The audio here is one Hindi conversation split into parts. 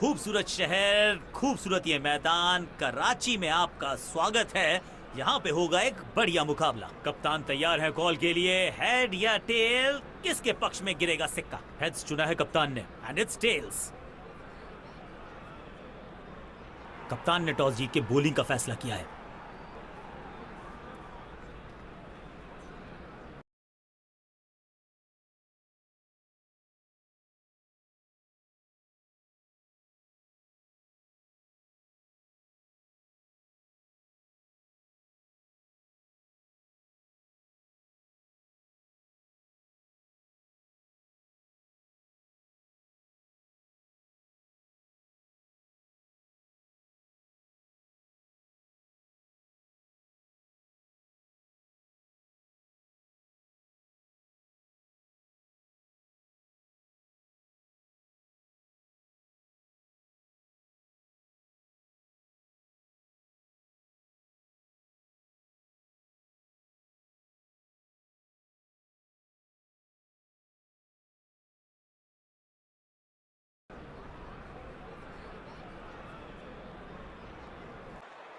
खूबसूरत शहर, खूबसूरत ये मैदान कराची में आपका स्वागत है। यहाँ पे होगा एक बढ़िया मुकाबला। कप्तान तैयार है कॉल के लिए। हेड या टेल, किसके पक्ष में गिरेगा सिक्का? हेड्स चुना है कप्तान ने एंड इट्स टेल्स। कप्तान ने टॉस जीत के बॉलिंग का फैसला किया है।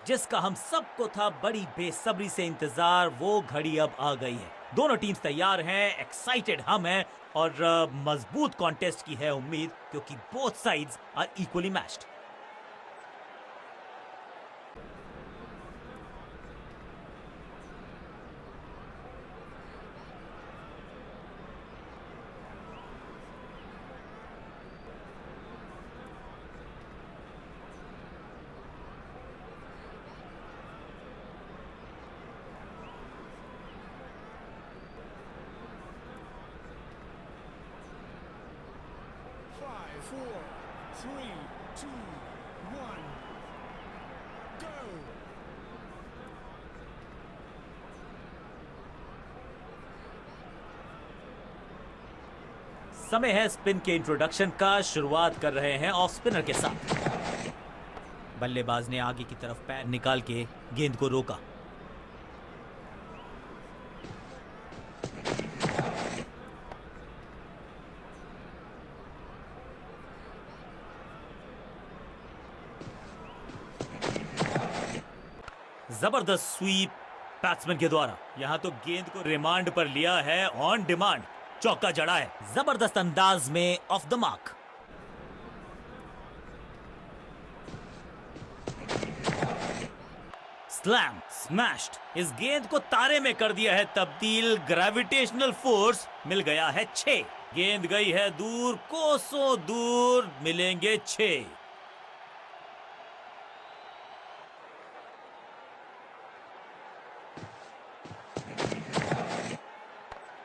जिसका हम सबको था बड़ी बेसब्री से इंतजार, वो घड़ी अब आ गई है। दोनों टीम्स तैयार हैं, एक्साइटेड हम हैं और मजबूत कॉन्टेस्ट की है उम्मीद, क्योंकि both sides are equally matched. Four, three, two, one, go! समय है स्पिन के इंट्रोडक्शन का। शुरुआत कर रहे हैं ऑफ स्पिनर के साथ। बल्लेबाज ने आगे की तरफ पैर निकाल के गेंद को रोका। जबरदस्त स्वीप बैट्समैन के द्वारा। यहां तो गेंद को रिमांड पर लिया है, ऑन डिमांड चौका जड़ा है जबरदस्त अंदाज में, of the mark. Slam, smashed. इस गेंद को तारे में कर दिया है तब्दील। ग्रेविटेशनल फोर्स मिल गया है 6। गेंद गई है दूर, कोसों दूर, मिलेंगे 6।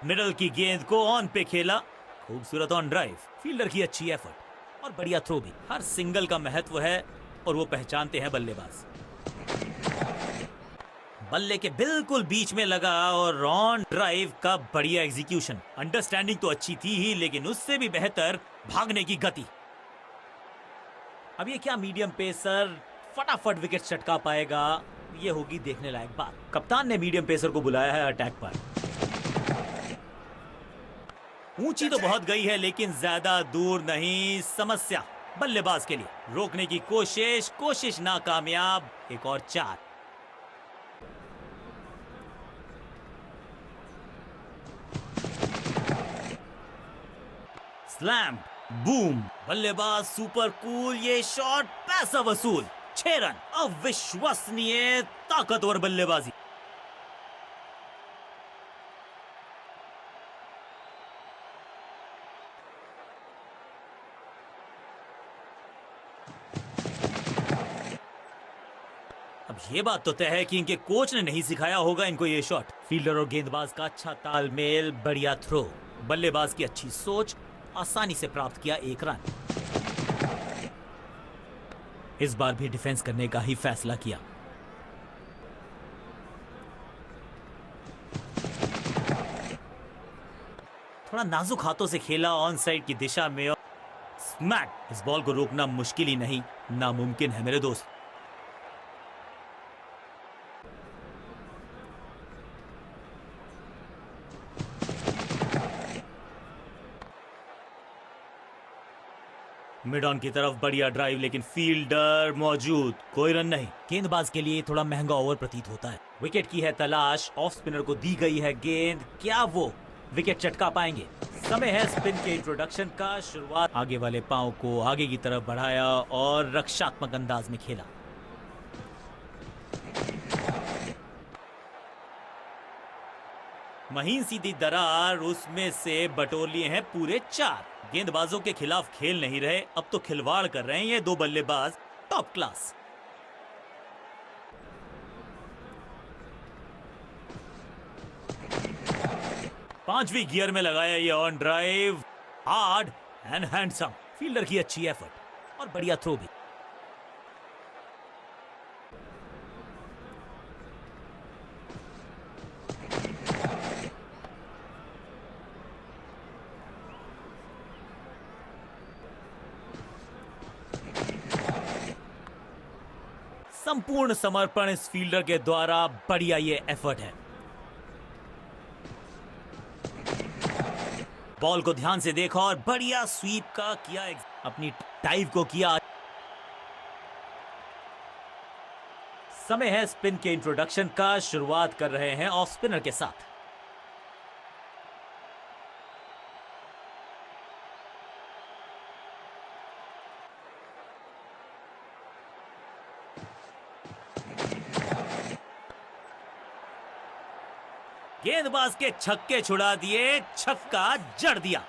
मिडल की गेंद को ऑन पे खेला। खूबसूरत ऑन ड्राइव, फील्डर की अच्छी एफर्ट और बढ़िया थ्रो भी। हर सिंगल का महत्व है और वो पहचानते हैं बल्लेबाज। बल्ले के बिल्कुल बीच में लगा और ऑन ड्राइव का बढ़िया एग्जीक्यूशन। अंडरस्टैंडिंग तो अच्छी थी ही, लेकिन उससे भी बेहतर भागने की गति। अब ये क्या मीडियम पेसर फटाफट विकेट चटका पाएगा, ये होगी देखने लायक बात। कप्तान ने मीडियम पेसर को बुलाया है अटैक पर। ऊंची तो बहुत गई है, लेकिन ज्यादा दूर नहीं। समस्या बल्लेबाज के लिए। रोकने की कोशिश नाकामयाब। एक और 4। Slam, boom. बल्लेबाज सुपर कूल। ये शॉट पैसा वसूल। 6 रन। अविश्वसनीय ताकतवर बल्लेबाजी। अब ये बात तो तय है कि इनके कोच ने नहीं सिखाया होगा इनको ये शॉट। फील्डर और गेंदबाज का अच्छा तालमेल, बढ़िया थ्रो। बल्लेबाज की अच्छी सोच, आसानी से प्राप्त किया 1 रन। इस बार भी डिफेंस करने का ही फैसला किया। थोड़ा नाजुक हाथों से खेला ऑन साइड की दिशा में। स्मैक। इस बॉल को रोकना मुश्किल ही नहीं, नामुमकिन है मेरे दोस्त। मिड ऑन की तरफ बढ़िया ड्राइव, लेकिन फील्डर मौजूद, कोई रन नहीं। गेंदबाज के लिए थोड़ा महंगा ओवर प्रतीत होता है। विकेट की है तलाश, ऑफ स्पिनर को दी गई है गेंद, क्या वो विकेट चटका पाएंगे? समय है स्पिन के इंट्रोडक्शन का। शुरुआत, आगे वाले पांव को आगे की तरफ बढ़ाया और रक्षात्मक अंदाज में खेला। महीन सीधी दरार, उसमें से बटोर लिए हैं पूरे 4। गेंदबाजों के खिलाफ खेल नहीं रहे, अब तो खिलवाड़ कर रहे हैं ये 2 बल्लेबाज, टॉप क्लास। पांचवी गियर में लगाया ये on drive, hard and handsome. Fielder की अच्छी एफर्ट और बढ़िया थ्रो भी। संपूर्ण समर्पण इस फील्डर के द्वारा, बढ़िया ये एफर्ट है। बॉल को ध्यान से देखा और बढ़िया स्वीप का किया, अपनी टाइव को किया। समय है स्पिन के इंट्रोडक्शन का। शुरुआत कर रहे हैं ऑफ स्पिनर के साथ। गेंदबाज के छक्के छुड़ा दिए, छक्का जड़ दिया।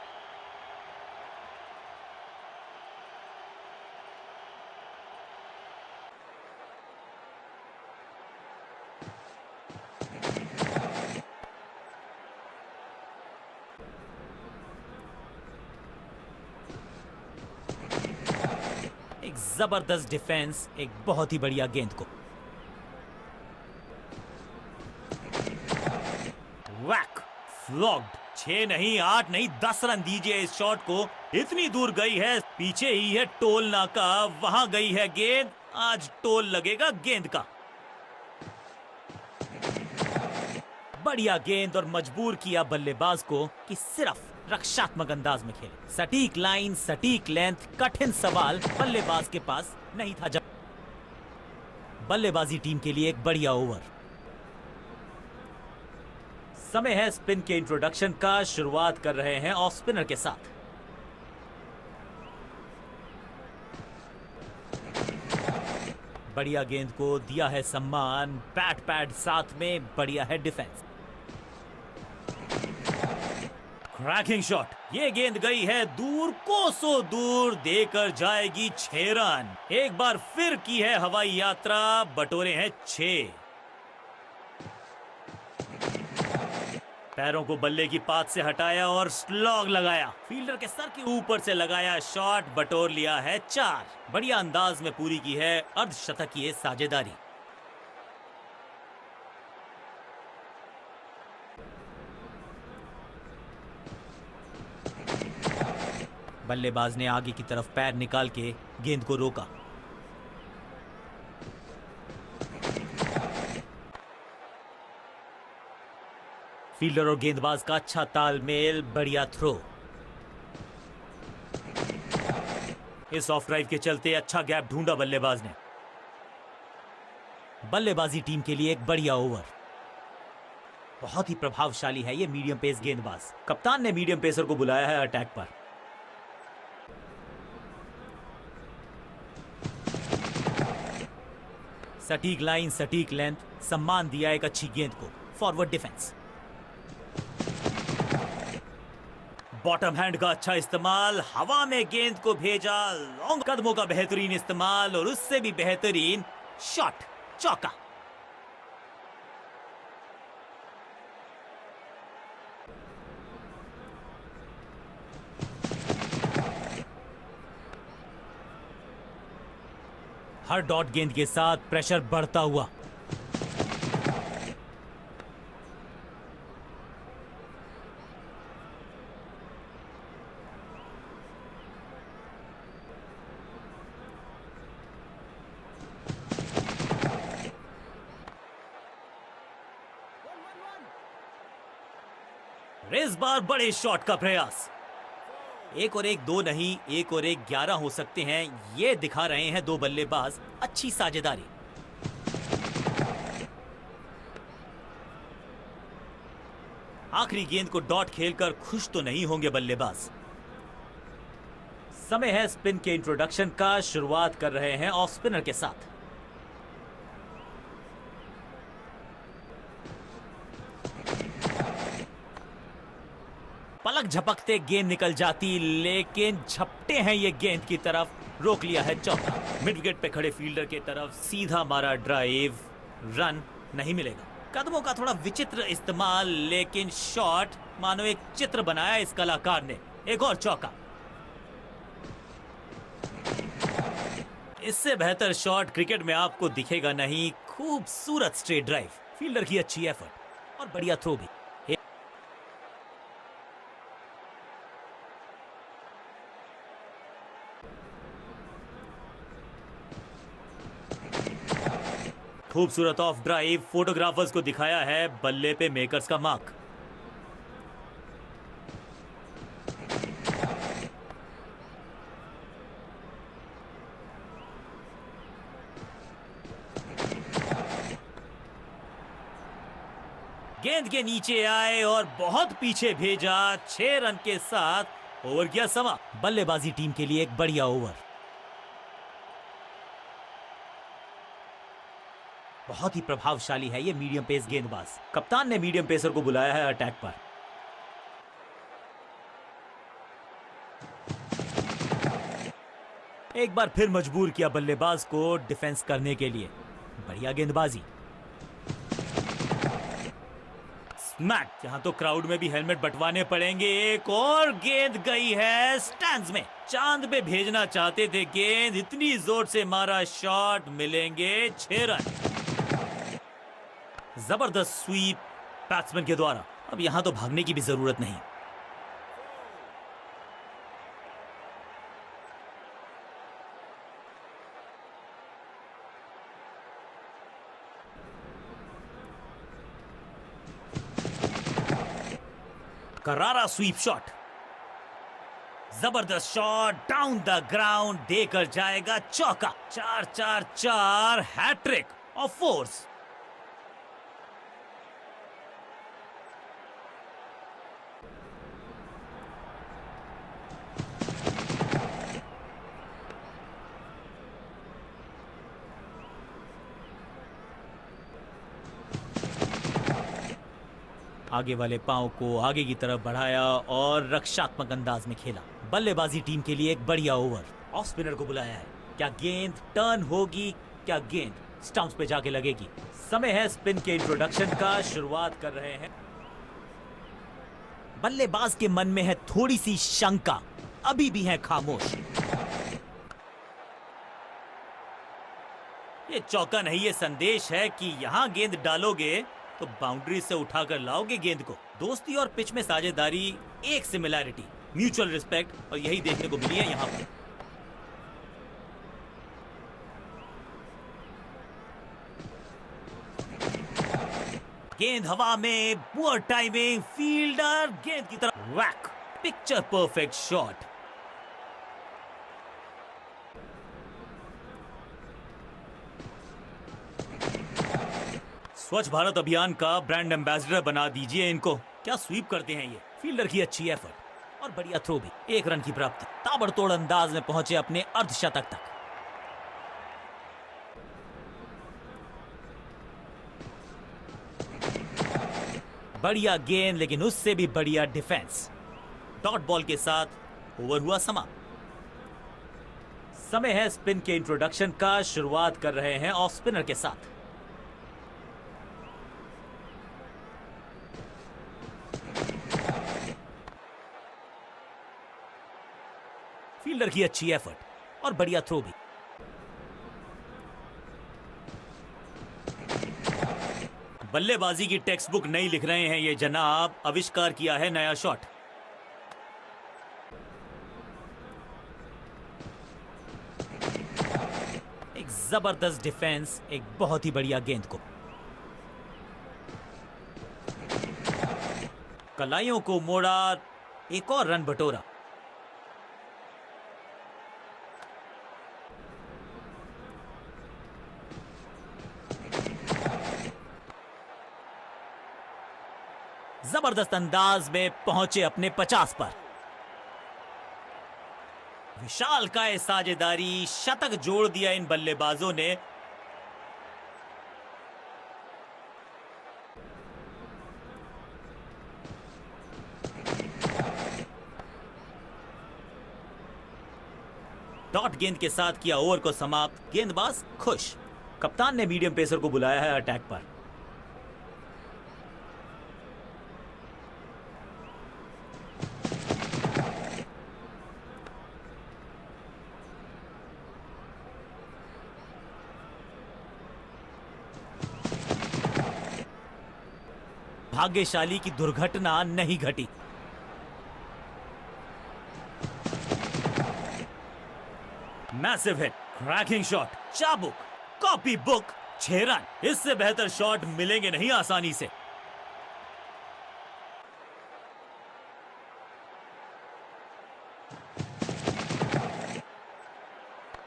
एक जबरदस्त डिफेंस, एक बहुत ही बढ़िया गेंद को वैक, फ्लॉग्ड। 6 नहीं, 8 नहीं, 10 रन दीजिए इस शॉट को। इतनी दूर गई है, पीछे ही है टोल नाका, वहां गई है गेंद। आज टोल लगेगा गेंद का। बढ़िया गेंद और मजबूर किया बल्लेबाज को कि सिर्फ रक्षात्मक अंदाज में खेले। सटीक लाइन, सटीक लेंथ, कठिन सवाल बल्लेबाज के पास नहीं था। जब बल्लेबाजी टीम के लिए एक बढ़िया ओवर। समय है स्पिन के इंट्रोडक्शन का। शुरुआत कर रहे हैं ऑफ स्पिनर के साथ। बढ़िया गेंद को दिया है सम्मान, बैट पैड साथ में, बढ़िया है डिफेंस। क्रैकिंग शॉट, ये गेंद गई है दूर, कोसों दूर, देकर जाएगी 6 रन। एक बार फिर की है हवाई यात्रा, बटोरे हैं 6। पैरों को बल्ले की पात से हटाया और स्लॉग लगाया। फील्डर के सर के ऊपर से लगाया शॉट, बटोर लिया है 4। बढ़िया अंदाज में पूरी की है अर्धशतकीय साझेदारी। बल्लेबाज ने आगे की तरफ पैर निकाल के गेंद को रोका। फील्डर और गेंदबाज का अच्छा तालमेल, बढ़िया थ्रो। इस ऑफ ड्राइव के चलते अच्छा गैप ढूंढा बल्लेबाज ने। बल्लेबाजी टीम के लिए एक बढ़िया ओवर। बहुत ही प्रभावशाली है ये मीडियम पेस गेंदबाज। कप्तान ने मीडियम पेसर को बुलाया है अटैक पर। सटीक लाइन, सटीक लेंथ, सम्मान दिया एक अच्छी गेंद को। फॉरवर्ड डिफेंस, बॉटम हैंड का अच्छा इस्तेमाल, हवा में गेंद को भेजा, लॉन्ग कदमों का बेहतरीन इस्तेमाल और उससे भी बेहतरीन शॉट, चौका। हर डॉट गेंद के साथ प्रेशर बढ़ता हुआ। इस बार बड़े शॉट का प्रयास। एक और एक दो नहीं, एक और एक 11 हो सकते हैं, ये दिखा रहे हैं दो बल्लेबाज अच्छी साझेदारी। आखिरी गेंद को डॉट खेलकर खुश तो नहीं होंगे बल्लेबाज। समय है स्पिन के इंट्रोडक्शन का, शुरुआत कर रहे हैं ऑफ स्पिनर के साथ। पलक झपकते गेंद निकल जाती, लेकिन झपटे हैं ये गेंद की तरफ, रोक लिया है चौका। मिड विकेट पे खड़े फील्डर की तरफ सीधा मारा ड्राइव, रन नहीं मिलेगा। कदमों का थोड़ा विचित्र इस्तेमाल, लेकिन शॉट मानो एक चित्र बनाया इस कलाकार ने। एक और चौका। इससे बेहतर शॉट क्रिकेट में आपको दिखेगा नहीं। खूबसूरत स्ट्रेट ड्राइव, फील्डर की अच्छी एफर्ट और बढ़िया थ्रो भी। खूबसूरत ऑफ ड्राइव, फोटोग्राफर्स को दिखाया है बल्ले पे मेकर्स का मार्क। गेंद के नीचे आए और बहुत पीछे भेजा। 6 रन के साथ ओवर गया समा। बल्लेबाजी टीम के लिए एक बढ़िया ओवर। बहुत ही प्रभावशाली है ये मीडियम पेस गेंदबाज। कप्तान ने मीडियम पेसर को बुलाया है अटैक पर। एक बार फिर मजबूर किया बल्लेबाज को डिफेंस करने के लिए। बढ़िया गेंदबाजी। स्मैक, यहां तो क्राउड में भी हेलमेट बंटवाने पड़ेंगे। एक और गेंद गई है स्टैंड्स में। चांद पे भेजना चाहते थे गेंद, इतनी जोर से मारा शॉट, मिलेंगे 6 रन। जबरदस्त स्वीप बैट्समैन के द्वारा। अब यहां तो भागने की भी जरूरत नहीं। करारा स्वीप शॉट, जबरदस्त शॉट, डाउन द ग्राउंड, देकर जाएगा चौका। 4-4-4 हैट्रिक ऑफ फोर्स। आगे वाले पांव को आगे की तरफ बढ़ाया और रक्षात्मक अंदाज में खेला। बल्लेबाजी टीम के लिए एक बढ़िया ओवर। ऑफ स्पिनर को बुलाया है। क्या गेंद टर्न होगी? क्या गेंद स्टंप्स पे जाके लगेगी? समय है स्पिन के इंट्रोडक्शन का, शुरुआत कर रहे हैं। बल्लेबाज के मन में है थोड़ी सी शंका, अभी भी है खामोश। ये चौका नहीं, ये संदेश है कि यहां गेंद डालोगे तो बाउंड्री से उठाकर लाओगे गेंद को। दोस्ती और पिच में साझेदारी, एक सिमिलैरिटी, म्यूचुअल रिस्पेक्ट, और यही देखने को मिली है यहां पर। गेंद हवा में, पुअर टाइमिंग, फील्डर गेंद की तरफ वैक, पिक्चर परफेक्ट शॉट। स्वच्छ भारत अभियान का ब्रांड एम्बेसडर बना दीजिए इनको। क्या स्वीप करते हैं ये। फील्डर की अच्छी एफर्ट और बढ़िया थ्रो भी। 1 रन की प्राप्ति। ताबड़तोड़ अंदाज में पहुंचे अपने अर्धशतक तक। बढ़िया गेंद, लेकिन उससे भी बढ़िया डिफेंस। डॉट बॉल के साथ ओवर हुआ समाप्त। समय है स्पिन के इंट्रोडक्शन का, शुरुआत कर रहे हैं ऑफ स्पिनर के साथ। फील्डर की अच्छी एफर्ट और बढ़िया थ्रो भी। बल्लेबाजी की टेक्स्ट बुक नहीं लिख रहे हैं ये जनाब, आविष्कार किया है नया शॉट। एक जबरदस्त डिफेंस, एक बहुत ही बढ़िया गेंद को। कलाइयों को मोड़ा, एक और रन बटोरा। जबरदस्त अंदाज में पहुंचे अपने 50 पर। विशालकाय साझेदारी, शतक जोड़ दिया इन बल्लेबाजों ने। डॉट गेंद के साथ किया ओवर को समाप्त। गेंदबाज खुश। कप्तान ने मीडियम पेसर को बुलाया है अटैक पर। भाग्यशाली की दुर्घटना नहीं घटी। मैसिव हिट, क्रैकिंग शॉट, चाबुक, कॉपी बुक, 6 रन। इससे बेहतर शॉट मिलेंगे नहीं आसानी से।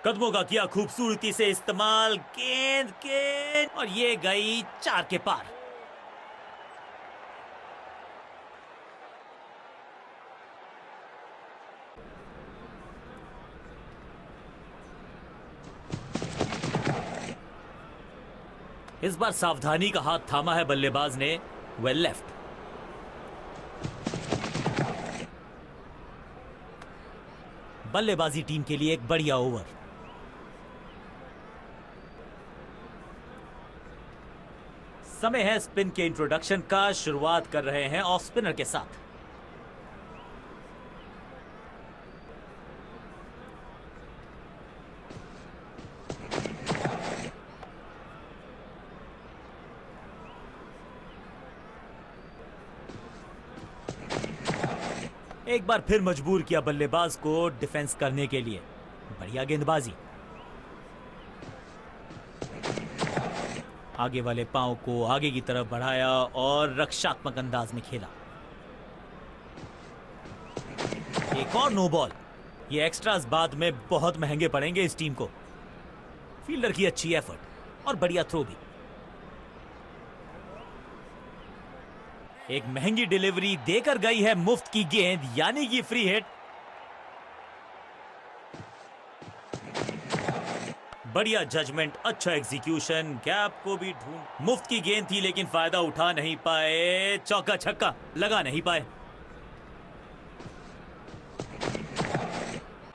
कदमों का किया खूबसूरती से इस्तेमाल। गेंद और ये गई 4 के पार। इस बार सावधानी का हाथ थामा है बल्लेबाज ने। Well left. बल्लेबाजी टीम के लिए एक बढ़िया ओवर। समय है स्पिन के इंट्रोडक्शन का। शुरुआत कर रहे हैं ऑफ स्पिनर के साथ। एक बार फिर मजबूर किया बल्लेबाज को डिफेंस करने के लिए। बढ़िया गेंदबाजी। आगे वाले पांव को आगे की तरफ बढ़ाया और रक्षात्मक अंदाज में खेला। एक और नो बॉल। ये एक्स्ट्रास बाद में बहुत महंगे पड़ेंगे इस टीम को। फील्डर की अच्छी एफर्ट और बढ़िया थ्रो भी। एक महंगी डिलीवरी देकर गई है मुफ्त की गेंद, यानी कि फ्री हिट। बढ़िया जजमेंट, अच्छा एग्जीक्यूशन, गैप को भी ढूंढ। मुफ्त की गेंद थी लेकिन फायदा उठा नहीं पाए। चौका छक्का लगा नहीं पाए।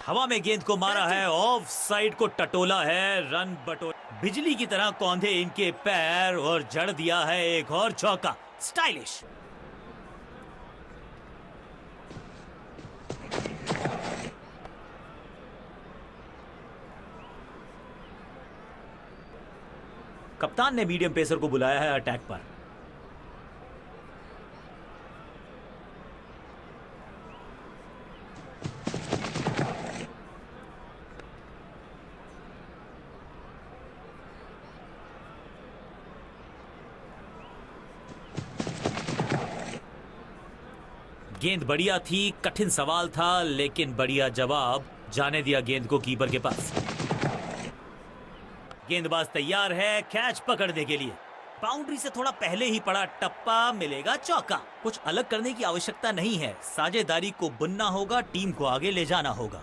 हवा में गेंद को मारा है, ऑफ साइड को टटोला है। रन बटोर। बिजली की तरह कौंधे इनके पैर और जड़ दिया है एक और चौका। स्टाइलिश। कप्तान ने मीडियम पेसर को बुलाया है अटैक पर। गेंद बढ़िया थी, कठिन सवाल था, लेकिन बढ़िया जवाब। जाने दिया गेंद को कीपर के पास। गेंदबाज तैयार है कैच पकड़ने के लिए। बाउंड्री से थोड़ा पहले ही पड़ा टप्पा, मिलेगा चौका। कुछ अलग करने की आवश्यकता नहीं है। साझेदारी को बुनना होगा, टीम को आगे ले जाना होगा।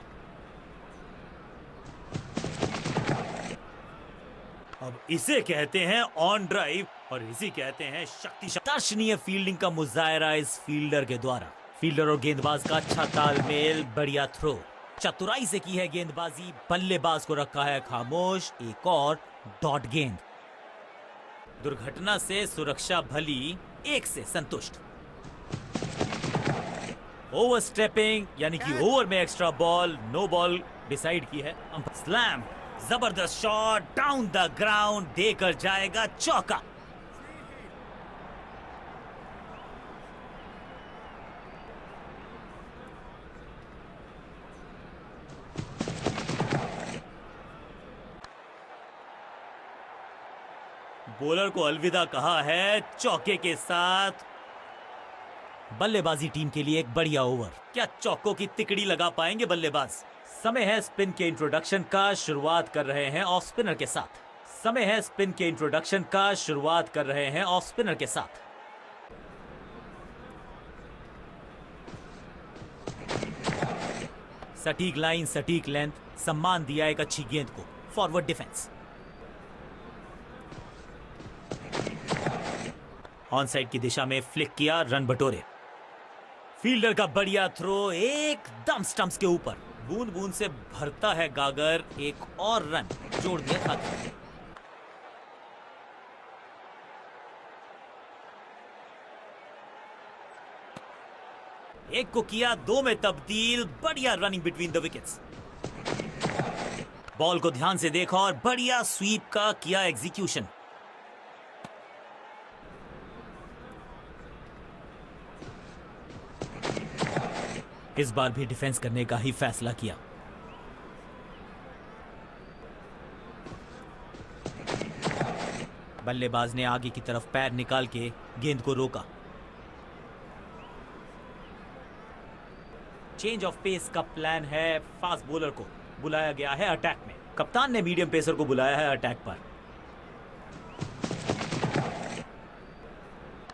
अब इसे कहते हैं ऑन ड्राइव और इसी कहते हैं शक्तिशाली। दर्शनीय फील्डिंग का मुजाहरा इस फील्डर के द्वारा। फील्डर और गेंदबाज का अच्छा तालमेल, बढ़िया थ्रो। चतुराई से की है गेंदबाजी। बल्लेबाज को रखा है खामोश। एक और डॉट गेंद। दुर्घटना से सुरक्षा भली, 1 से संतुष्ट। ओवर स्टेपिंग यानी कि ओवर में extra ball, no ball decide की है। स्लैम, जबरदस्त शॉट डाउन द ग्राउंड, देकर जाएगा चौका। बॉलर को अलविदा कहा है चौके के साथ। बल्लेबाजी टीम के लिए एक बढ़िया ओवर। क्या चौकों की तिकड़ी लगा पाएंगे बल्लेबाज? समय है स्पिन के इंट्रोडक्शन का। शुरुआत कर रहे हैं ऑफ स्पिनर के साथ। समय है स्पिन के इंट्रोडक्शन का। शुरुआत कर रहे हैं ऑफ स्पिनर के साथ। सटीक लाइन, सटीक लेंथ, सम्मान दिया एक अच्छी गेंद को। Forward defence. ऑन साइड की दिशा में फ्लिक किया, रन बटोरे। फील्डर का बढ़िया थ्रो एकदम स्टंप्स के ऊपर। बूंद बूंद से भरता है गागर, एक और रन जोड़ दिया खाते में। एक को किया 2 में तब्दील। बढ़िया running between the wickets. Ball को ध्यान से देखा और बढ़िया स्वीप का किया एग्जीक्यूशन। इस बार भी डिफेंस करने का ही फैसला किया। बल्लेबाज ने आगे की तरफ पैर निकाल के गेंद को रोका। चेंज ऑफ पेस का प्लान है। फास्ट बॉलर को बुलाया गया है अटैक में। कप्तान ने मीडियम पेसर को बुलाया है अटैक पर।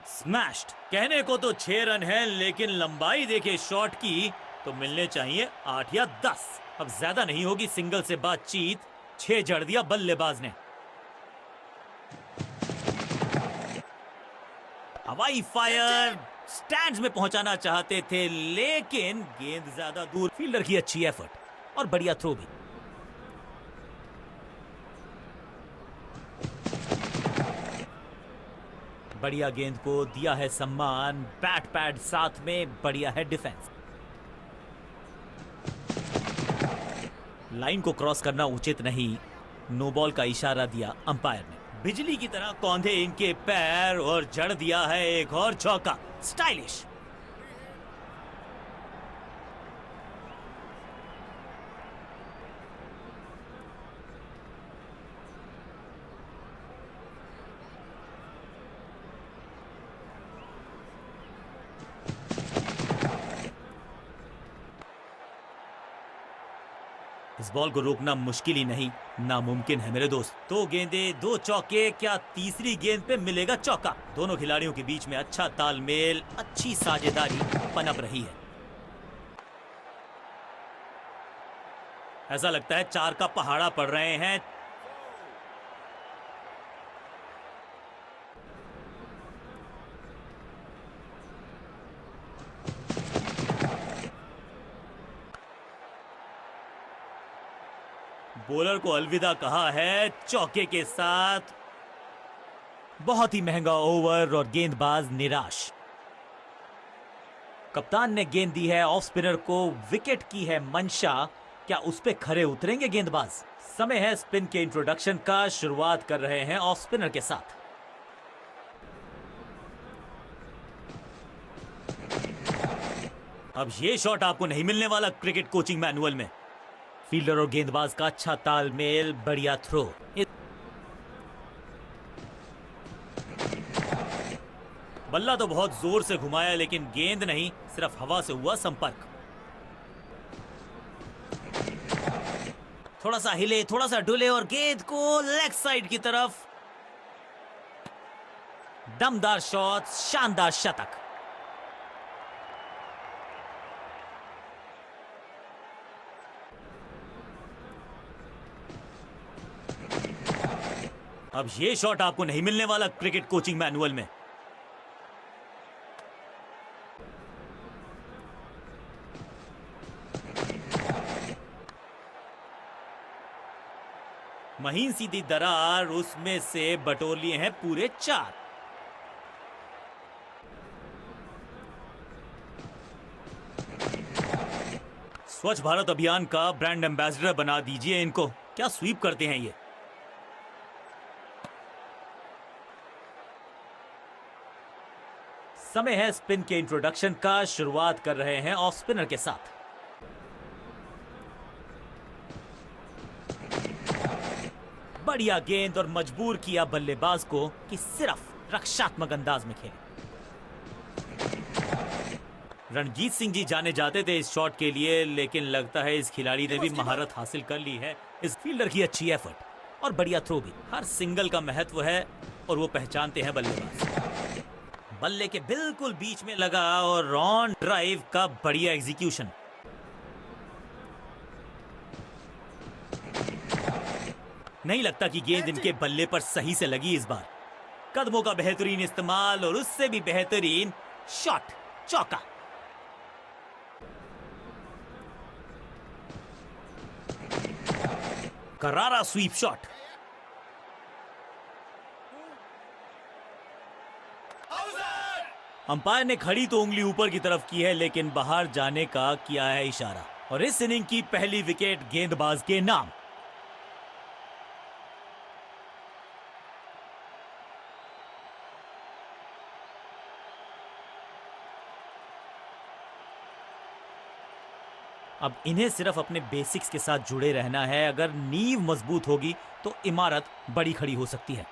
स्मैश्ड। कहने को तो 6 रन है, लेकिन लंबाई देखे शॉट की तो मिलने चाहिए 8 या 10। अब ज्यादा नहीं होगी सिंगल से बातचीत। 6 जड़ दिया बल्लेबाज ने। हवाई फायर। स्टैंड्स में पहुंचाना चाहते थे, लेकिन गेंद ज्यादा दूर। फील्डर की अच्छी एफर्ट और बढ़िया थ्रो भी। बढ़िया गेंद को दिया है सम्मान। बैट पैड साथ में। बढ़िया है डिफेंस। लाइन को क्रॉस करना उचित नहीं। नो बॉल का इशारा दिया अंपायर ने। बिजली की तरह कौंधे इनके पैर और जड़ दिया है एक और चौका। स्टाइलिश। इस बॉल को रोकना मुश्किल ही नहीं, नामुमकिन है मेरे दोस्त। 2 गेंदे 2 चौके। क्या तीसरी गेंद पे मिलेगा चौका? दोनों खिलाड़ियों के बीच में अच्छा तालमेल, अच्छी साझेदारी पनप रही है। ऐसा लगता है 4 का पहाड़ा पड़ रहे हैं। बॉलर को अलविदा कहा है चौके के साथ। बहुत ही महंगा ओवर और गेंदबाज निराश। कप्तान ने गेंद दी है ऑफ स्पिनर को। विकेट की है मंशा। क्या उस पे खरे उतरेंगे गेंदबाज? समय है स्पिन के इंट्रोडक्शन का। शुरुआत कर रहे हैं ऑफ स्पिनर के साथ। अब ये शॉट आपको नहीं मिलने वाला क्रिकेट कोचिंग मैनुअल में। फील्डर और गेंदबाज का अच्छा तालमेल। बढ़िया थ्रो। बल्ला तो बहुत जोर से घुमाया, लेकिन गेंद नहीं, सिर्फ हवा से हुआ संपर्क। थोड़ा सा हिले, थोड़ा सा डुले और गेंद को लेग साइड की तरफ। दमदार शॉट, शानदार शतक। अब ये शॉट आपको नहीं मिलने वाला क्रिकेट कोचिंग मैनुअल में। महीन सीधी दरार, उसमें से बटोर लिए हैं पूरे 4। स्वच्छ भारत अभियान का ब्रांड एम्बेसडर बना दीजिए इनको। क्या स्वीप करते हैं ये। समय है स्पिन के इंट्रोडक्शन का। शुरुआत कर रहे हैं ऑफ स्पिनर के साथ। बढ़िया गेंद और मजबूर किया बल्लेबाज को कि सिर्फ रक्षात्मक अंदाज में खेले। रणजीत सिंह जी जाने जाते थे इस शॉट के लिए, लेकिन लगता है इस खिलाड़ी ने भी महारत हासिल कर ली है। इस फील्डर की अच्छी एफर्ट और बढ़िया थ्रो भी। हर सिंगल का महत्व है और वो पहचानते हैं बल्लेबाज। बल्ले के बिल्कुल बीच में लगा और ऑन ड्राइव का बढ़िया एग्जीक्यूशन। नहीं लगता कि गेंद इनके बल्ले पर सही से लगी इस बार। कदमों का बेहतरीन इस्तेमाल और उससे भी बेहतरीन शॉट, चौका। करारा स्वीप शॉट। अंपायर ने खड़ी तो उंगली ऊपर की तरफ की है, लेकिन बाहर जाने का किया है इशारा, और इस इनिंग की पहली विकेट गेंदबाज के नाम। अब इन्हें सिर्फ अपने बेसिक्स के साथ जुड़े रहना है। अगर नींव मजबूत होगी तो इमारत बड़ी खड़ी हो सकती है।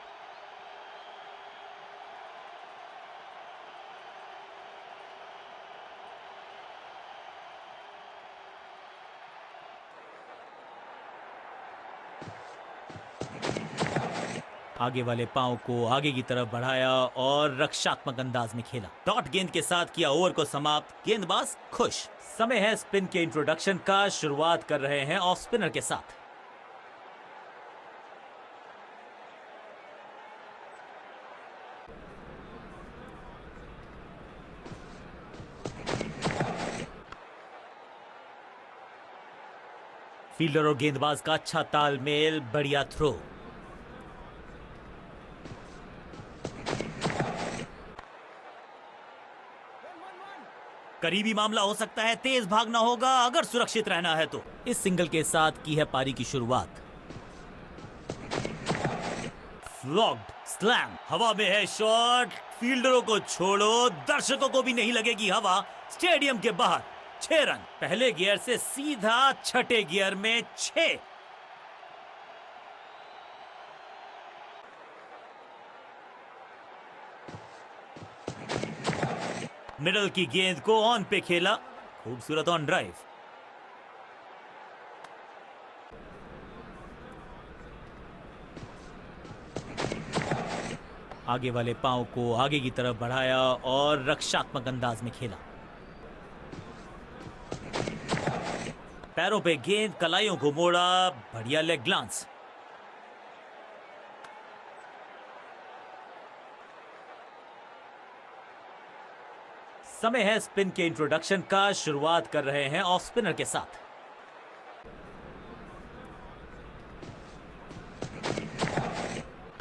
आगे वाले पांव को आगे की तरफ बढ़ाया और रक्षात्मक अंदाज में खेला। डॉट गेंद के साथ किया ओवर को समाप्त। गेंदबाज खुश। समय है स्पिन के इंट्रोडक्शन का। शुरुआत कर रहे हैं ऑफ स्पिनर के साथ। फील्डर और गेंदबाज का अच्छा तालमेल, बढ़िया थ्रो। करीबी मामला हो सकता है, तेज भागना होगा अगर सुरक्षित रहना है तो। इस सिंगल के साथ की है पारी की शुरुआत। फ्लॉग्ड स्लैम। हवा में है शॉट। फील्डरों को छोड़ो, दर्शकों को भी नहीं लगेगी हवा। स्टेडियम के बाहर 6 रन। पहले गियर से सीधा छठे गियर में 6। मिडल की गेंद को ऑन पे खेला। खूबसूरत ऑन ड्राइव। आगे वाले पांव को आगे की तरफ बढ़ाया और रक्षात्मक अंदाज में खेला। पैरों पे गेंद, कलाइयों को मोड़ा। बढ़िया लेग ग्लांस। समय है स्पिन के इंट्रोडक्शन का। शुरुआत कर रहे हैं ऑफ स्पिनर के साथ।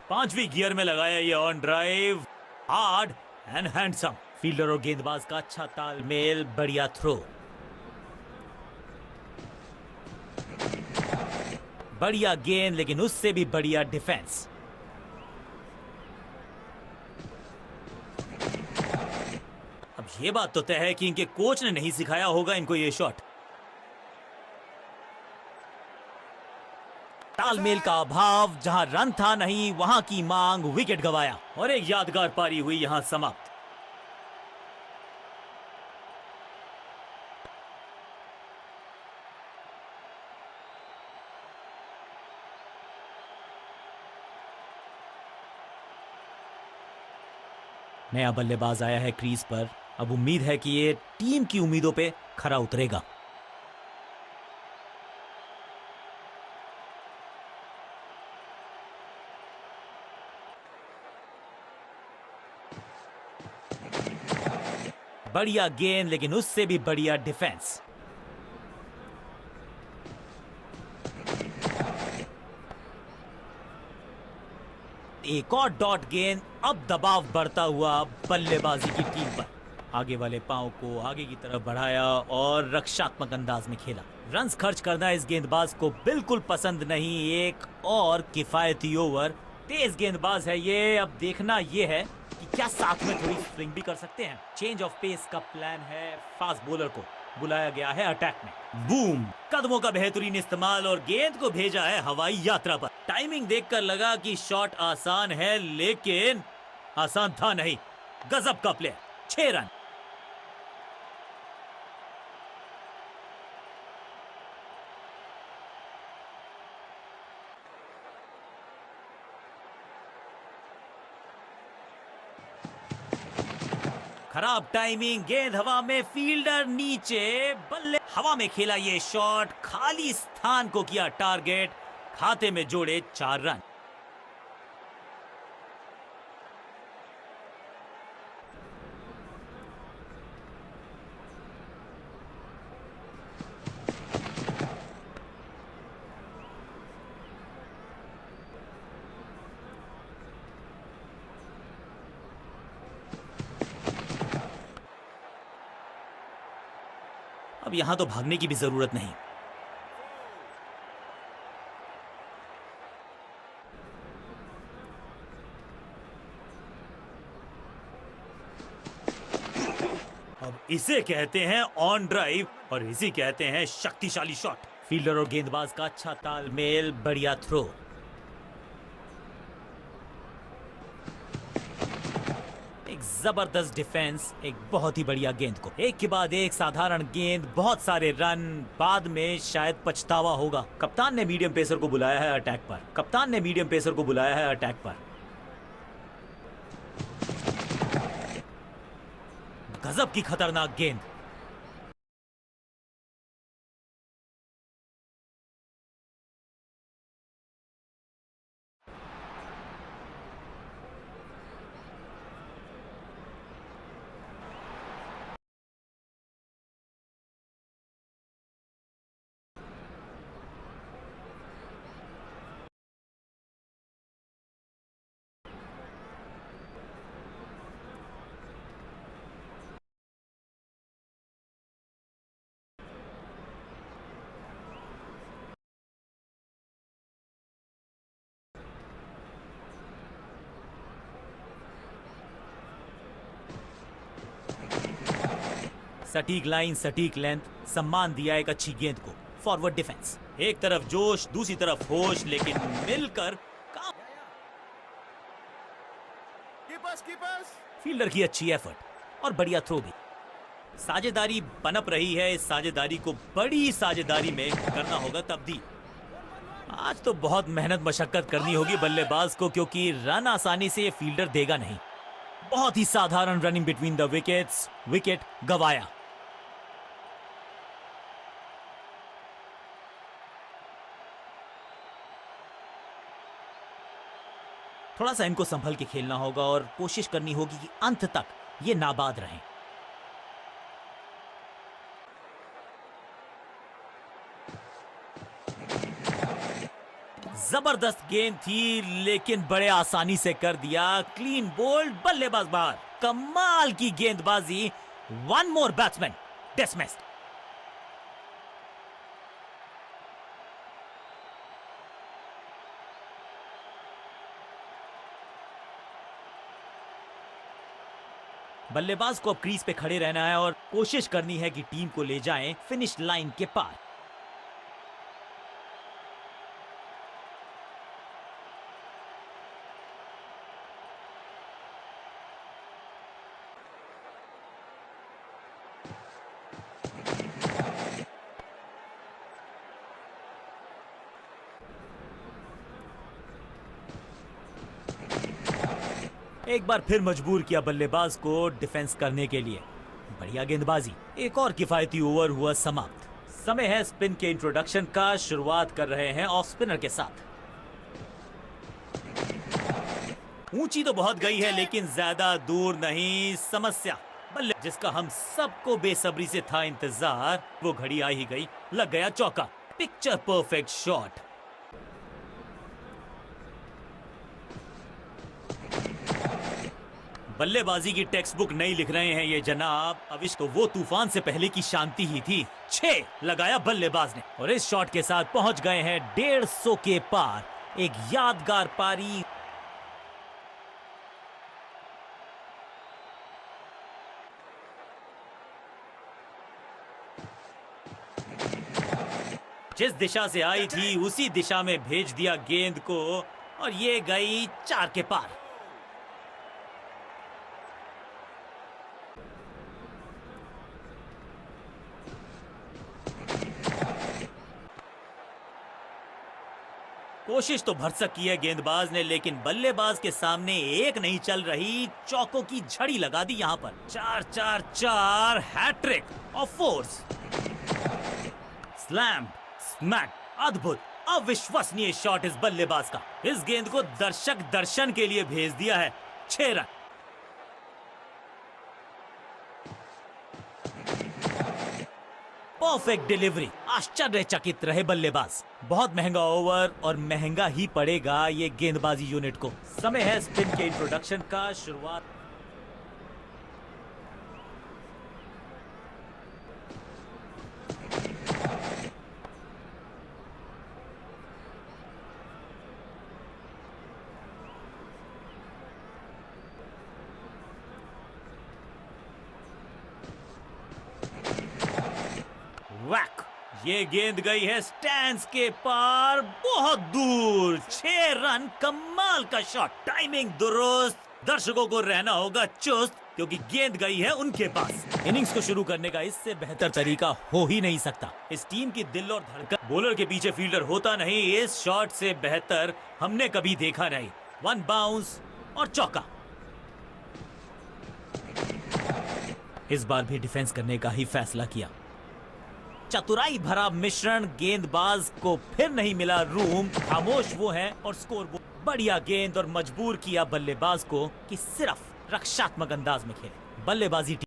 पांचवी गियर में लगाया ये on drive. Hard and handsome. Fielder और गेंदबाज का अच्छा तालमेल, बढ़िया थ्रो। बढ़िया गेंद, लेकिन उससे भी बढ़िया डिफेंस। अब ये बात तो तय है कि इनके कोच ने नहीं सिखाया होगा इनको ये शॉट। तालमेल का अभाव। जहां रन था नहीं वहां की मांग। विकेट गवाया और एक यादगार पारी हुई यहां समाप्त। नया बल्लेबाज आया है क्रीज पर। अब उम्मीद है कि ये टीम की उम्मीदों पे खरा उतरेगा। बढ़िया गेंद, लेकिन उससे भी बढ़िया डिफेंस। एक और डॉट गेंद। अब दबाव बढ़ता हुआ बल्लेबाजी की टीम पर। आगे वाले पांव को आगे की तरफ बढ़ाया और रक्षात्मक अंदाज में खेला। रन्स खर्च करना इस गेंदबाज को बिल्कुल पसंद नहीं। एक और किफायती ओवर। तेज गेंदबाज है ये। अब देखना ये है कि क्या साथ में थोड़ी स्विंग भी कर सकते हैं। चेंज ऑफ पेस का प्लान है। फास्ट बॉलर को बुलाया गया है अटैक में। बूम। कदमों का बेहतरीन इस्तेमाल और गेंद को भेजा है हवाई यात्रा पर। टाइमिंग देखकर लगा कि शॉट आसान है, लेकिन आसान था नहीं। गजब का प्लेयर। 6 रन। खराब टाइमिंग। गेंद हवा में, फील्डर नीचे, बल्ले हवा में खेला ये शॉट। खाली स्थान को किया टारगेट। खाते में जोड़े 4 रन। अब यहां तो भागने की भी जरूरत नहीं। अब इसे कहते हैं ऑन ड्राइव और इसे कहते हैं शक्तिशाली शॉट। फील्डर और गेंदबाज का अच्छा तालमेल, बढ़िया थ्रो। एक जबरदस्त डिफेंस, एक बहुत ही बढ़िया गेंद को एक के बाद एक साधारण गेंद, बहुत सारे रन, बाद में शायद पछतावा होगा। कप्तान ने मीडियम पेसर को बुलाया है अटैक पर। कप्तान ने मीडियम पेसर को बुलाया है अटैक पर। गजब की खतरनाक गेंद। सटीक लाइन, सटीक लेंथ, सम्मान दिया एक अच्छी गेंद को। फॉरवर्ड डिफेंस, एक तरफ जोश, दूसरी तरफ होश, लेकिन मिलकर काम। फील्डर की अच्छी एफर्ट और बढ़िया थ्रो भी। साझेदारी पनप रही है। इस साझेदारी को बड़ी साझेदारी में करना होगा तब्दील। आज तो बहुत मेहनत मशक्कत करनी होगी बल्लेबाज को, क्योंकि रन आसानी से ये फील्डर देगा नहीं। बहुत ही साधारण running between the wickets, wicket गवाया। थोड़ा सा इनको संभल के खेलना होगा और कोशिश करनी होगी कि अंत तक ये नाबाद रहें। जबरदस्त गेंद थी, लेकिन बड़े आसानी से कर दिया। क्लीन बोल्ड, बल्लेबाज बाहर। कमाल की गेंदबाजी। One more batsman dismissed. बल्लेबाज को अब क्रीज पे खड़े रहना है और कोशिश करनी है कि टीम को ले जाएं फिनिश लाइन के पार। एक बार फिर मजबूर किया बल्लेबाज को डिफेंस करने के लिए। बढ़िया गेंदबाजी। एक और किफायती ओवर हुआ समाप्त। समय है स्पिन के इंट्रोडक्शन का। शुरुआत कर रहे हैं ऑफ स्पिनर के साथ। ऊंची तो बहुत गई है, लेकिन ज्यादा दूर नहीं। समस्या बल्ले जिसका हम सबको बेसब्री से था इंतजार, वो घड़ी आ ही गई। लग गया चौका। Picture perfect shot. बल्लेबाजी की टेक्स्ट बुक नहीं लिख रहे हैं ये जनाब। अविश तो वो तूफान से पहले की शांति ही थी। 6 लगाया बल्लेबाज ने और इस शॉट के साथ पहुंच गए हैं 150 के पार। एक यादगार पारी। जिस दिशा से आई थी उसी दिशा में भेज दिया गेंद को और ये गई 4 के पार। कोशिश तो भरसक की है गेंदबाज ने, लेकिन बल्लेबाज के सामने एक नहीं चल रही। चौकों की झड़ी लगा दी यहां पर। 4-4-4 hattrick of fours. Slam, smack, अद्भुत अविश्वसनीय शॉट इस बल्लेबाज का। इस गेंद को दर्शक दर्शन के लिए भेज दिया है। 6 रन। Perfect delivery. आश्चर्यचकित रहे बल्लेबाज। बहुत महंगा ओवर और महंगा ही पड़ेगा ये गेंदबाजी यूनिट को। समय है स्पिन के इंट्रोडक्शन का। शुरुआत वैक। ये गेंद गई है स्टैंड्स के पार, बहुत दूर। 6 रन। कमाल का शॉट। टाइमिंग दुरुस्त। दर्शकों को रहना होगा चुस्त क्योंकि गेंद गई है उनके पास। इनिंग्स को शुरू करने का इससे बेहतर तरीका हो ही नहीं सकता। इस टीम की दिल और धड़कन। बॉलर के पीछे फील्डर होता नहीं। इस शॉट से बेहतर हमने कभी देखा नहीं। 1 बाउंस और चौका। इस बार भी डिफेंस करने का ही फैसला किया। चतुराई भरा मिश्रण। गेंदबाज को फिर नहीं मिला रूम। खामोश वो है और स्कोर। बढ़िया गेंद और मजबूर किया बल्लेबाज को कि सिर्फ रक्षात्मक अंदाज में खेले। बल्लेबाजी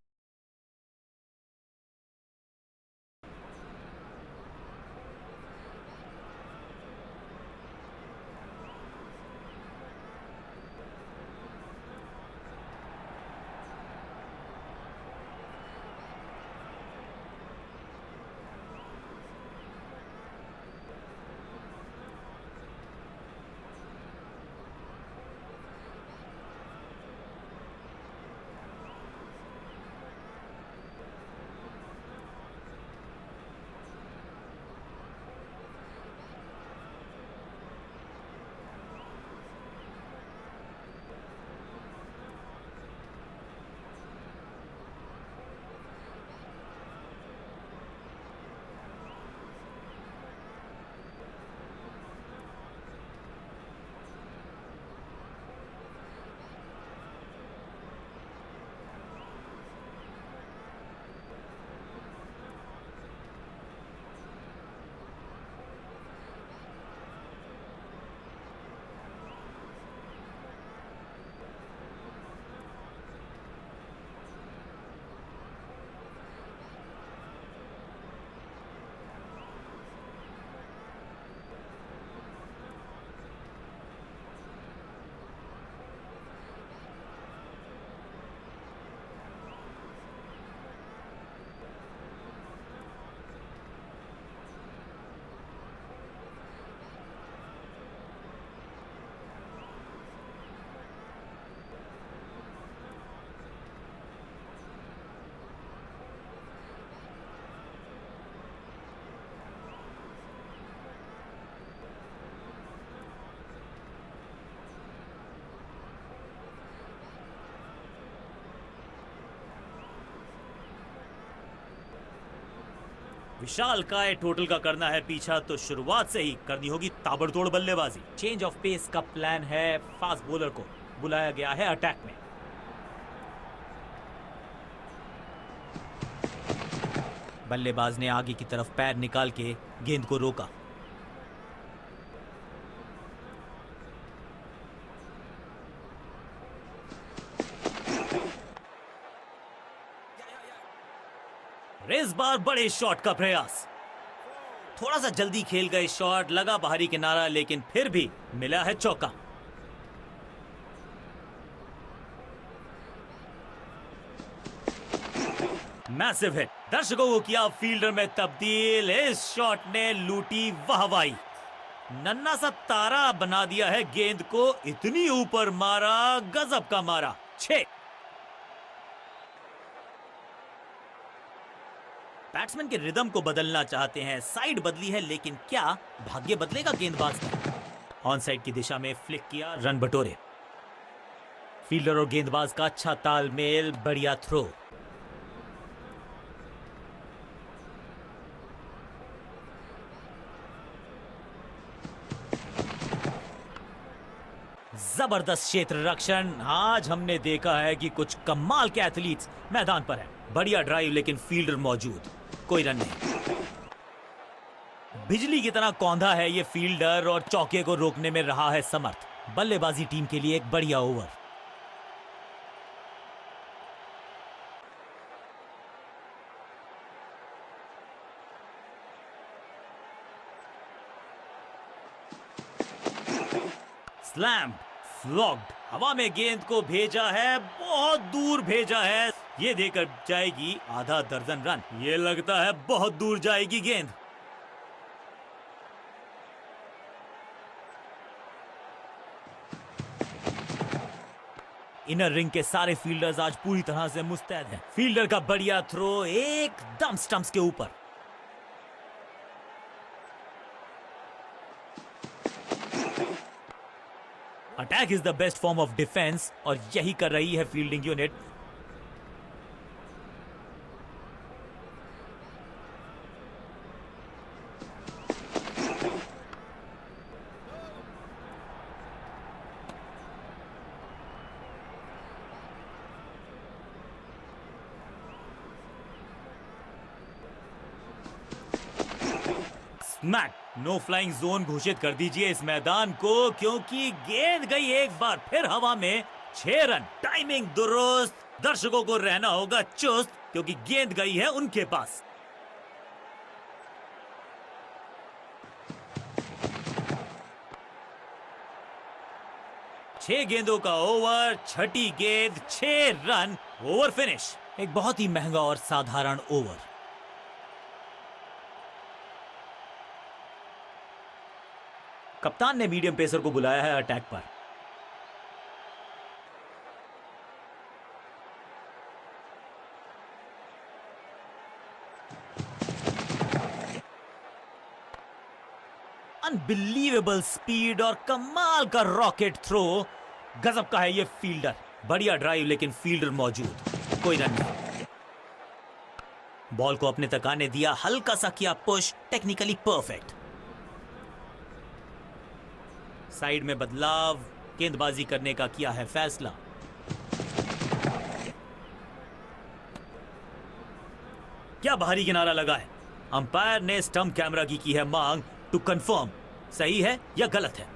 विशाल काय टोटल का करना है पीछा तो शुरुआत से ही करनी होगी ताबड़तोड़ बल्लेबाजी। चेंज ऑफ पेस का प्लान है। फास्ट बॉलर को बुलाया गया है अटैक में। बल्लेबाज ने आगे की तरफ पैर निकाल के गेंद को रोका। इस बार बड़े शॉट का प्रयास। थोड़ा सा जल्दी खेल गए शॉट। लगा बाहरी किनारा लेकिन फिर भी मिला है चौका। Massive hit. दर्शकों को किया फील्डर में तब्दील। इस शॉट ने लूटी वाहवाही। नन्ना सा तारा बना दिया है गेंद को। इतनी ऊपर मारा, गजब का मारा। 6। बैट्समैन के रिदम को बदलना चाहते हैं। साइड बदली है लेकिन क्या भाग्य बदलेगा गेंदबाज का? ऑन साइड की दिशा में फ्लिक किया, रन बटोरे। फील्डर और गेंदबाज का अच्छा तालमेल, बढ़िया थ्रो। जबरदस्त क्षेत्र रक्षण। आज हमने देखा है कि कुछ कमाल के एथलीट्स मैदान पर हैं। बढ़िया ड्राइव लेकिन फील्डर मौजूद, कोई रन नहीं। बिजली की तरह कौंधा है ये फील्डर और चौके को रोकने में रहा है समर्थ। बल्लेबाजी टीम के लिए एक बढ़िया ओवर। स्लैम, फ्लॉग्ड। हवा में गेंद को भेजा है, बहुत दूर भेजा है। ये देकर जाएगी आधा दर्जन रन। ये लगता है बहुत दूर जाएगी गेंद। इनर रिंग के सारे फील्डर्स आज पूरी तरह से मुस्तैद हैं। फील्डर का बढ़िया थ्रो एकदम स्टंप्स के ऊपर। Attack is the best form of defence और यही कर रही है fielding unit. Smack. No flying zone घोषित कर दीजिए इस मैदान को, क्योंकि गेंद गई एक बार फिर हवा में। 6 रन। टाइमिंग दुरुस्त। दर्शकों को रहना होगा चुस्त, क्योंकि गेंद गई है उनके पास। छह गेंदों का ओवर, छठी गेंद, 6 रन, ओवर फिनिश। एक बहुत ही महंगा और साधारण ओवर। कप्तान ने मीडियम पेसर को बुलाया है अटैक पर। अनबिलीवेबल स्पीड और कमाल का रॉकेट थ्रो। गजब का है ये फील्डर। बढ़िया ड्राइव, लेकिन फील्डर मौजूद। कोई रन नहीं। बॉल को अपने तक आने दिया, हल्का सा किया पुश, टेक्निकली परफेक्ट। साइड में बदलाव, गेंदबाजी करने का किया है फैसला। क्या बाहरी किनारा लगा है। अंपायर ने स्टंप कैमरा की है मांग टू कंफर्म सही है या गलत है।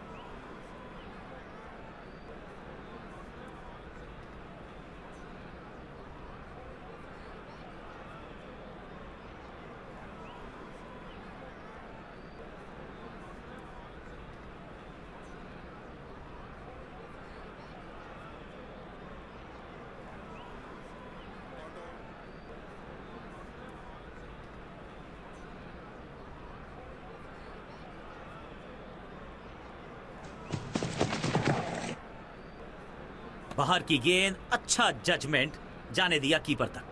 बाहर की गेंद, अच्छा जजमेंट, जाने दिया कीपर तक।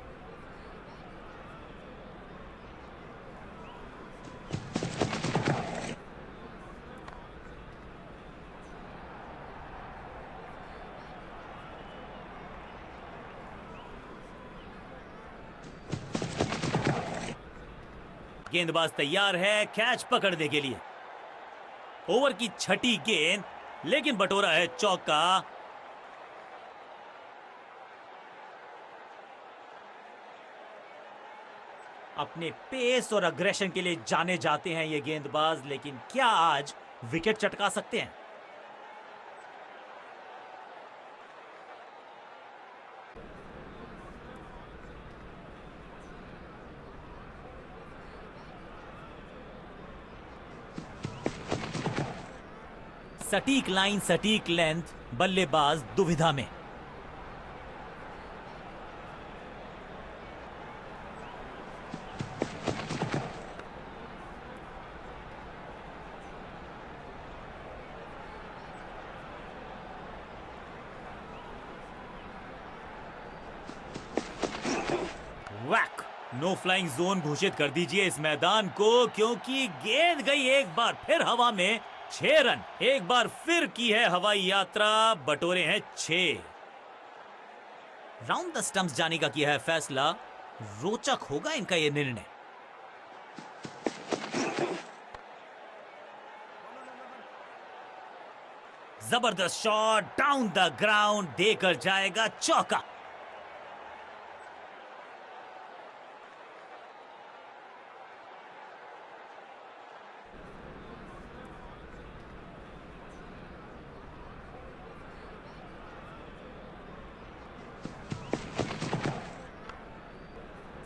गेंदबाज तैयार है कैच पकड़ने के लिए। ओवर की छठी गेंद, लेकिन बटोरा है चौका। अपने पेस और अग्रेशन के लिए जाने जाते हैं ये गेंदबाज, लेकिन क्या आज विकेट चटका सकते हैं। सटीक लाइन, सटीक लेंथ, बल्लेबाज दुविधा में। वैक। नो फ्लाइंग जोन घोषित कर दीजिए इस मैदान को, क्योंकि गेंद गई एक बार फिर हवा में। 6 रन। एक बार फिर की है हवाई यात्रा, बटोरे हैं 6। राउंड द स्टंप्स जाने का किया है फैसला। रोचक होगा इनका यह निर्णय। जबरदस्त शॉट, डाउन द ग्राउंड, देकर जाएगा चौका।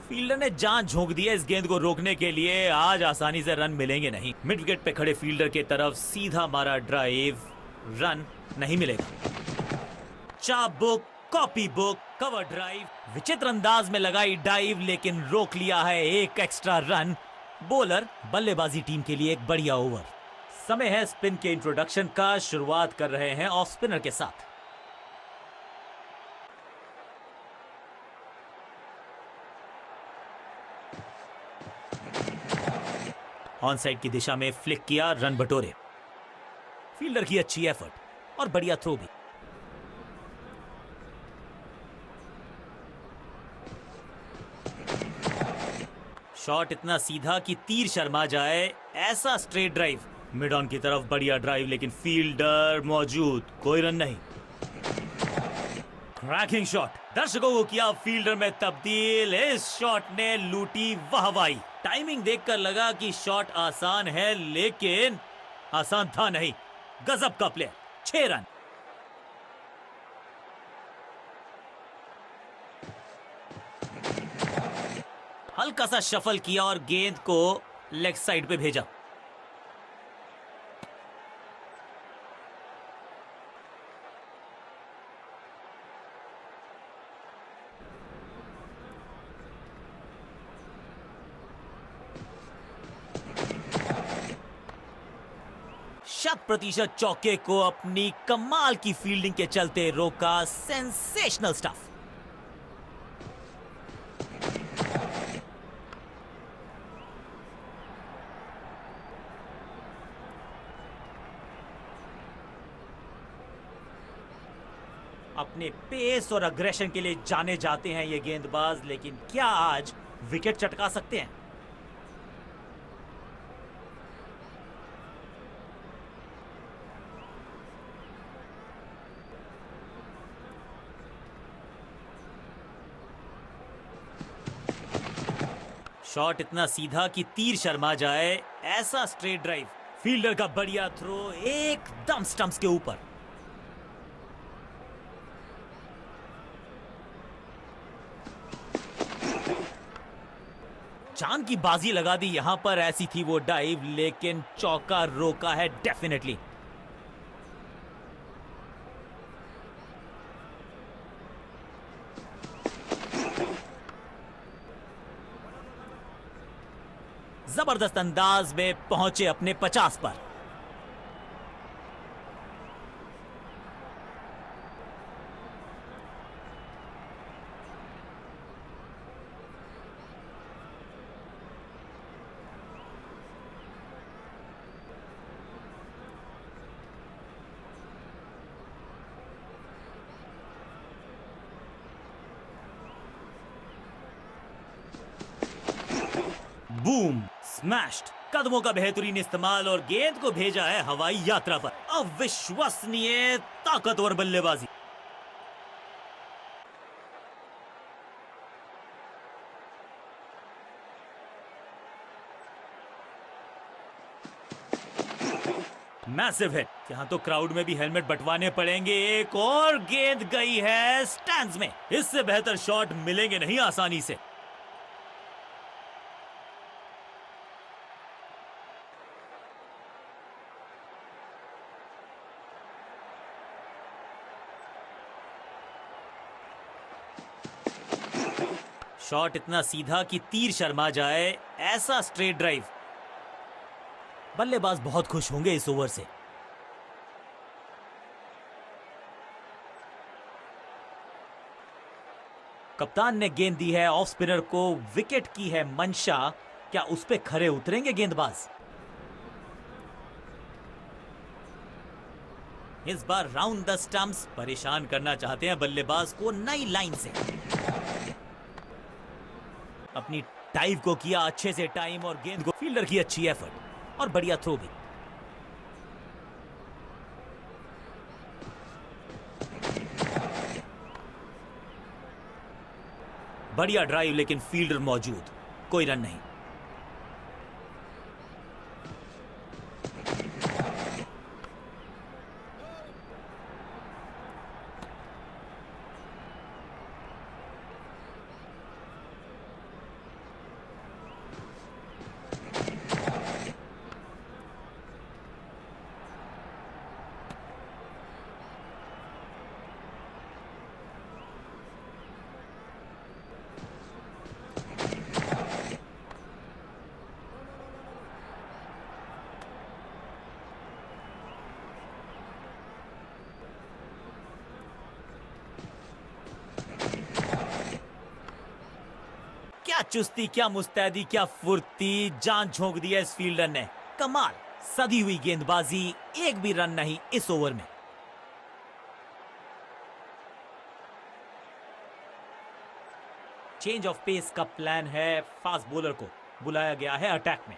फील्डर ने जान झोंक दी है इस गेंद को रोकने के लिए। आज आसानी से रन मिलेंगे नहीं। मिड विकेट पे खड़े फील्डर के तरफ सीधा मारा ड्राइव, रन नहीं मिलेगा। चाबुक, कॉपी बुक, कवर ड्राइव, विचित्र अंदाज में लगाई डाइव, लेकिन रोक लिया है एक एक्स्ट्रा रन। बॉलर बल्लेबाजी टीम के लिए एक बढ़िया ओवर। समय है स्पिन के इंट्रोडक्शन का। शुरुआत कर रहे हैं ऑफ स्पिनर के साथ। ऑन साइड की दिशा में फ्लिक किया, रन बटोरे। फील्डर की अच्छी एफर्ट और बढ़िया थ्रो भी। शॉट इतना सीधा कि तीर शर्मा जाए, ऐसा स्ट्रेट ड्राइव मिड ऑन की तरफ। बढ़िया ड्राइव, लेकिन फील्डर मौजूद, कोई रन नहीं। क्रैकिंग शॉट, दर्शकों को किया फील्डर में तब्दील। इस शॉट ने लूटी वाहवाही। टाइमिंग देखकर लगा कि शॉट आसान है, लेकिन आसान था नहीं। गजब का प्लेयर, 6 रन। हल्का सा शफल किया और गेंद को लेग साइड पे भेजा। शत प्रतिशत चौके को अपनी कमाल की फील्डिंग के चलते रोका। Sensational stuff. अपने पेस और अग्रेशन के लिए जाने जाते हैं ये गेंदबाज, लेकिन क्या आज विकेट चटका सकते हैं? शॉट इतना सीधा कि तीर शर्मा जाए, ऐसा स्ट्रेट ड्राइव। फील्डर का बढ़िया थ्रो एकदम स्टंप्स के ऊपर। जान की बाजी लगा दी यहां पर। ऐसी थी वो डाइव, लेकिन चौका रोका है डेफिनेटली। जबरदस्त अंदाज में पहुंचे अपने 50 पर। Boom, smashed. कदमों का बेहतरीन इस्तेमाल और गेंद को भेजा है हवाई यात्रा पर। अविश्वसनीय ताकतवर बल्लेबाजी। Massive hit. यहां तो क्राउड में भी हेलमेट बंटवाने पड़ेंगे। एक और गेंद गई है स्टैंड्स में। इससे बेहतर शॉट मिलेंगे नहीं आसानी से। शॉट इतना सीधा कि तीर शर्मा जाए, ऐसा स्ट्रेट ड्राइव। बल्लेबाज बहुत खुश होंगे इस ओवर से। कप्तान ने गेंद दी है ऑफ स्पिनर को। विकेट की है मंशा, क्या उस पे खरे उतरेंगे गेंदबाज? इस बार राउंड द स्टंप्स परेशान करना चाहते हैं बल्लेबाज को नई लाइन से। अपनी डाइव को किया अच्छे से टाइम और गेंद को। फील्डर की अच्छी एफर्ट और बढ़िया थ्रो भी। बढ़िया ड्राइव, लेकिन फील्डर मौजूद, कोई रन नहीं। चुस्ती, क्या मुस्तैदी, क्या फुर्ती, जान झोंक दी है इस फील्डर ने। कमाल, सदी हुई गेंदबाजी, एक भी रन नहीं इस ओवर में। चेंज ऑफ पेस का प्लान है, फास्ट बॉलर को बुलाया गया है अटैक में।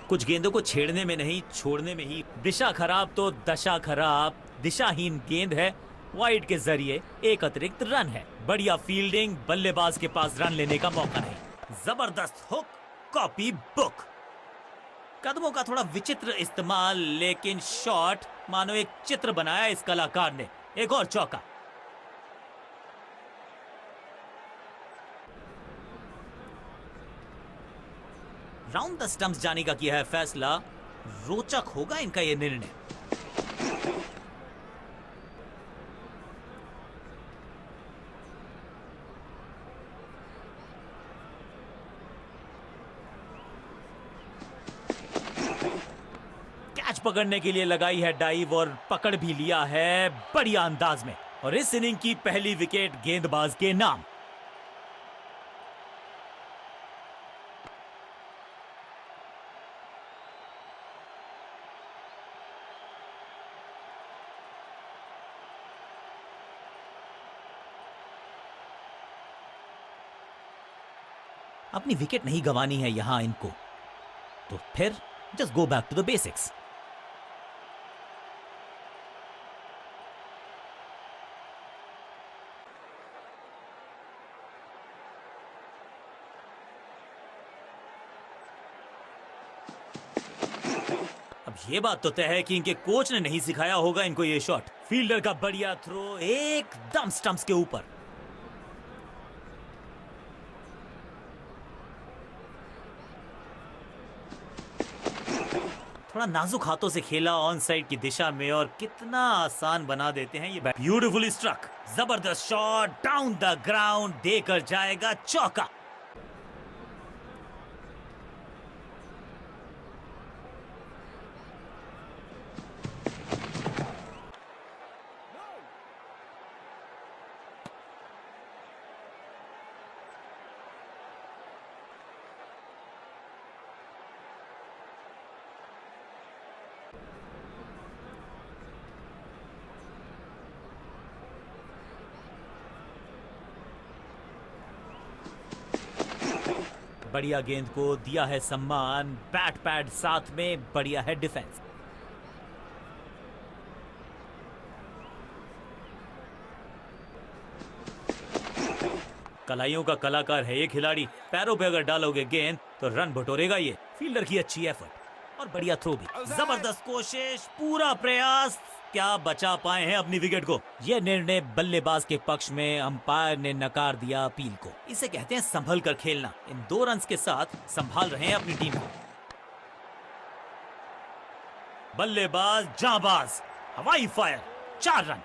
कुछ गेंदों को छेड़ने में नहीं, छोड़ने में ही दिशा खराब तो दशा खराब। दिशाहीन गेंद है, वाइड के जरिए एक अतिरिक्त रन है। बढ़िया फील्डिंग, बल्लेबाज के पास रन लेने का मौका नहीं। जबरदस्त हुक, कॉपी बुक। कदमों का थोड़ा विचित्र इस्तेमाल, लेकिन शॉट मानो एक चित्र बनाया इस कलाकार ने। एक और चौका। राउंड द स्टंप्स जाने का किया है फैसला। रोचक होगा इनका यह निर्णय। कैच पकड़ने के लिए लगाई है डाइव और पकड़ भी लिया है बढ़िया अंदाज में। और इस इनिंग की पहली विकेट गेंदबाज के नाम। अपनी विकेट नहीं गंवानी है यहां इनको, तो फिर just go back to the basics. अब ये बात तो तय है कि इनके कोच ने नहीं सिखाया होगा इनको ये शॉट। फील्डर का बढ़िया थ्रो एकदम स्टंप्स के ऊपर। थोड़ा नाजुक हाथों से खेला ऑन साइड की दिशा में और कितना आसान बना देते हैं ये। ब्यूटीफुली स्ट्रक, जबरदस्त शॉट डाउन द ग्राउंड, देकर जाएगा चौका। बढ़िया गेंद को दिया है सम्मान, बैट पैड साथ में, बढ़िया है डिफेंस। कलाइयों का कलाकार है ये खिलाड़ी। पैरों पे अगर डालोगे गेंद तो रन बटोरेगा ये। फील्डर की अच्छी एफर्ट और बढ़िया थ्रो भी। जबरदस्त कोशिश, पूरा प्रयास, क्या बचा पाए हैं अपनी विकेट को। यह निर्णय बल्लेबाज के पक्ष में, अंपायर ने नकार दिया अपील को। इसे कहते हैं संभल कर खेलना। इन 2 रन्स के साथ संभाल रहे हैं अपनी टीम को। बल्लेबाज जांबाज, हवाई फायर, 4 रन।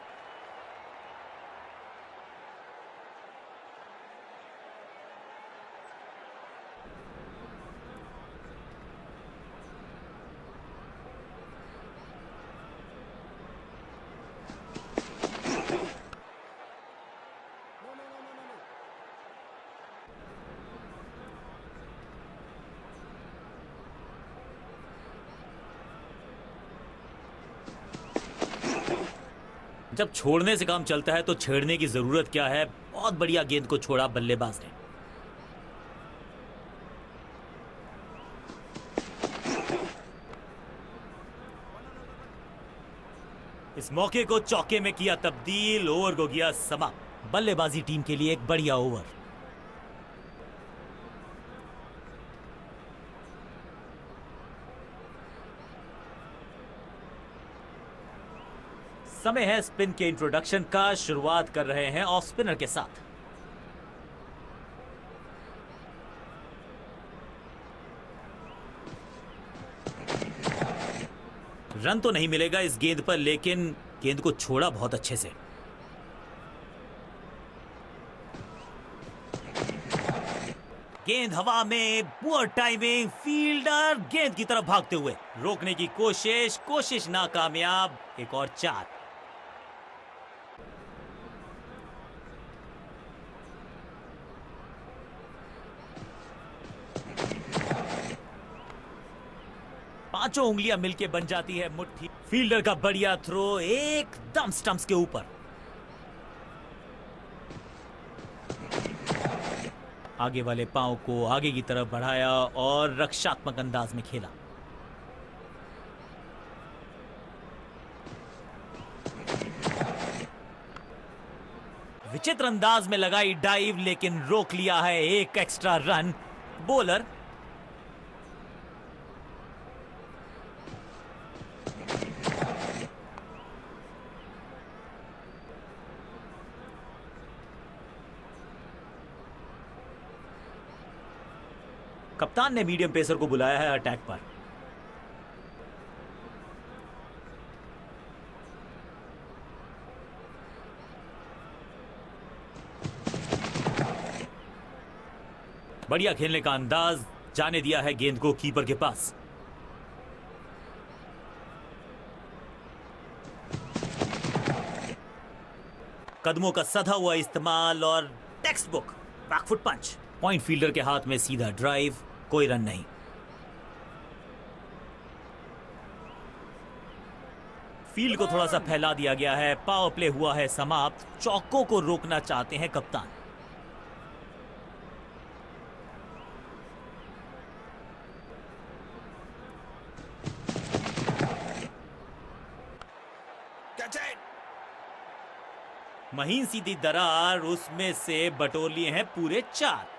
जब छोड़ने से काम चलता है तो छेड़ने की जरूरत क्या है। बहुत बढ़िया गेंद को छोड़ा बल्लेबाज ने। इस मौके को चौके में किया तब्दील, ओवर को किया समाप्त। बल्लेबाजी टीम के लिए एक बढ़िया ओवर। समय है स्पिन के इंट्रोडक्शन का। शुरुआत कर रहे हैं ऑफ स्पिनर के साथ। रन तो नहीं मिलेगा इस गेंद पर, लेकिन गेंद को छोड़ा बहुत अच्छे से। गेंद हवा में, पुअर टाइमिंग, फील्डर गेंद की तरफ भागते हुए, रोकने की कोशिश नाकामयाब। एक और 4। पांचों उंगलियां मिलके बन जाती है मुट्ठी। फील्डर का बढ़िया थ्रो एकदम स्टंप्स के ऊपर। आगे वाले पांव को आगे की तरफ बढ़ाया और रक्षात्मक अंदाज में खेला। विचित्र अंदाज में लगाई डाइव, लेकिन रोक लिया है एक एक्स्ट्रा रन। बॉलर कप्तान ने मीडियम पेसर को बुलाया है अटैक पर। बढ़िया खेलने का अंदाज, जाने दिया है गेंद को कीपर के पास। कदमों का सधा हुआ इस्तेमाल और टेक्स्ट बुक बैकफुट पंच। पॉइंट फील्डर के हाथ में सीधा ड्राइव, कोई रन नहीं। फील्ड को थोड़ा सा फैला दिया गया है। पावर प्ले हुआ है समाप्त। चौकों को रोकना चाहते हैं कप्तान। महीन सीधी दरार, उसमें से बटोर लिए हैं पूरे 4।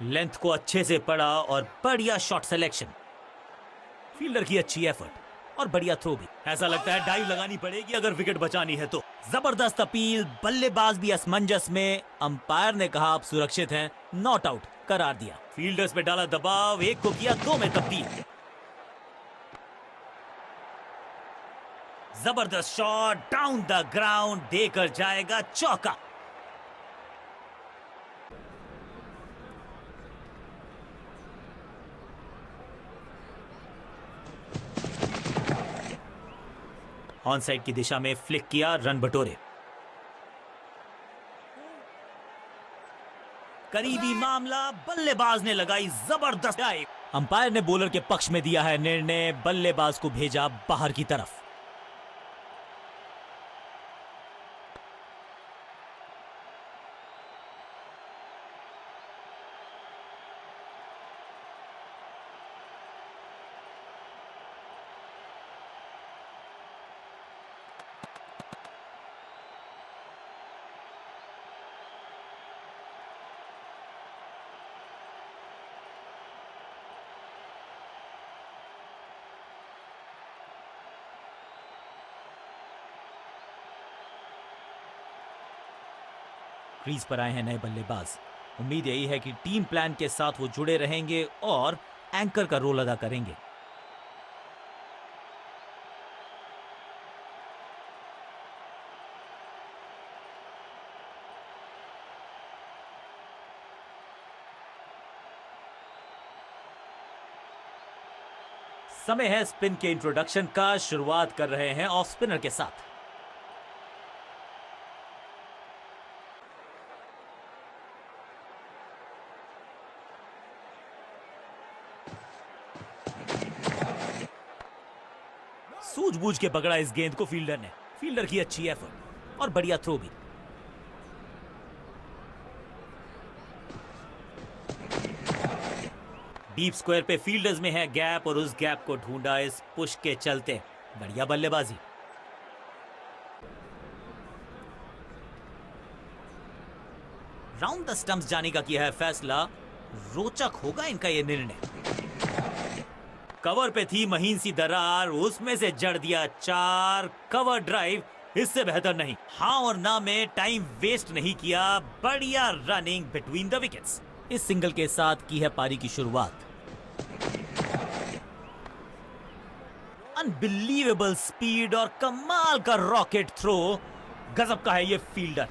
लेंथ को अच्छे से पड़ा और बढ़िया शॉट सिलेक्शन। फील्डर की अच्छी एफर्ट और बढ़िया थ्रो भी। ऐसा लगता है डाइव लगानी पड़ेगी अगर विकेट बचानी है तो। जबरदस्त अपील, बल्लेबाज भी असमंजस में। अंपायर ने कहा आप सुरक्षित हैं, नॉट आउट करार दिया। फील्डर्स पे डाला दबाव, 1 को किया 2 में तब्दील। जबरदस्त शॉट डाउन द ग्राउंड, देकर जाएगा चौका। ऑन साइड की दिशा में फ्लिक किया, रन बटोरे। करीबी मामला, बल्लेबाज ने लगाई जबरदस्त डाइव। अंपायर ने बॉलर के पक्ष में दिया है निर्णय, बल्लेबाज को भेजा बाहर की तरफ। क्रीज पर आए हैं नए बल्लेबाज। उम्मीद यही है कि टीम प्लान के साथ वो जुड़े रहेंगे और एंकर का रोल अदा करेंगे। समय है स्पिन के इंट्रोडक्शन का। शुरुआत कर रहे हैं ऑफ स्पिनर के साथ। सूझबूझ के पकड़ा इस गेंद को फील्डर ने। फील्डर की अच्छी एफर्ट और बढ़िया थ्रो भी। डीप स्क्वायर पे फील्डर्स में है गैप और उस गैप को ढूंढा इस पुश के चलते। बढ़िया बल्लेबाजी। राउंड द स्टंप्स जाने का किया है फैसला। रोचक होगा इनका यह निर्णय। कवर पे थी महीन सी दरार, उसमें से जड़ दिया 4। कवर ड्राइव, इससे बेहतर नहीं। हाँ और ना में टाइम वेस्ट नहीं किया। बढ़िया रनिंग बिटवीन द विकेट्स। इस सिंगल के साथ की है पारी की शुरुआत। अनबिलीवेबल स्पीड और कमाल का रॉकेट थ्रो। गजब का है ये फील्डर।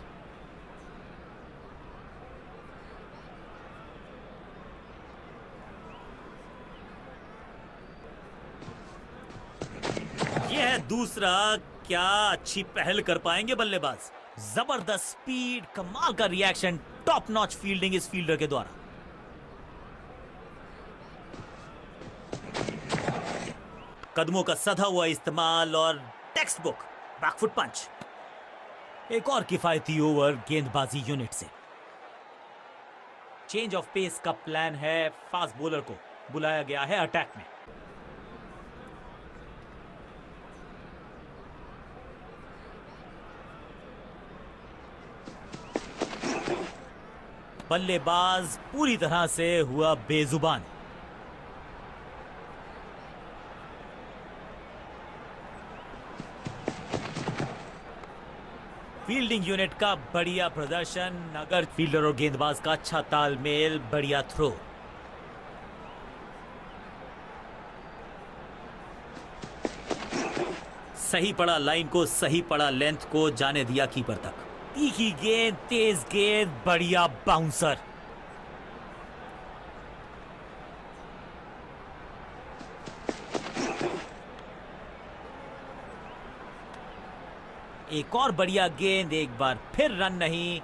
यह है दूसरा। क्या अच्छी पहल कर पाएंगे बल्लेबाज। जबरदस्त स्पीड, कमाल का रिएक्शन, टॉप नॉच फील्डिंग इस फील्डर के द्वारा। कदमों का सधा हुआ इस्तेमाल और टेक्स्ट बुक बैकफुट पंच। एक और किफायती ओवर गेंदबाजी यूनिट से। चेंज ऑफ पेस का प्लान है। फास्ट बॉलर को बुलाया गया है अटैक में। बल्लेबाज पूरी तरह से हुआ बेजुबान। फील्डिंग यूनिट का बढ़िया प्रदर्शन, अगर फील्डर और गेंदबाज का अच्छा तालमेल, बढ़िया थ्रो। सही पड़ा लाइन को, सही पड़ा लेंथ को, जाने दिया कीपर तक। तीखी गेंद, तेज गेंद, बढ़िया बाउंसर। एक और बढ़िया गेंद, एक बार फिर रन नहीं।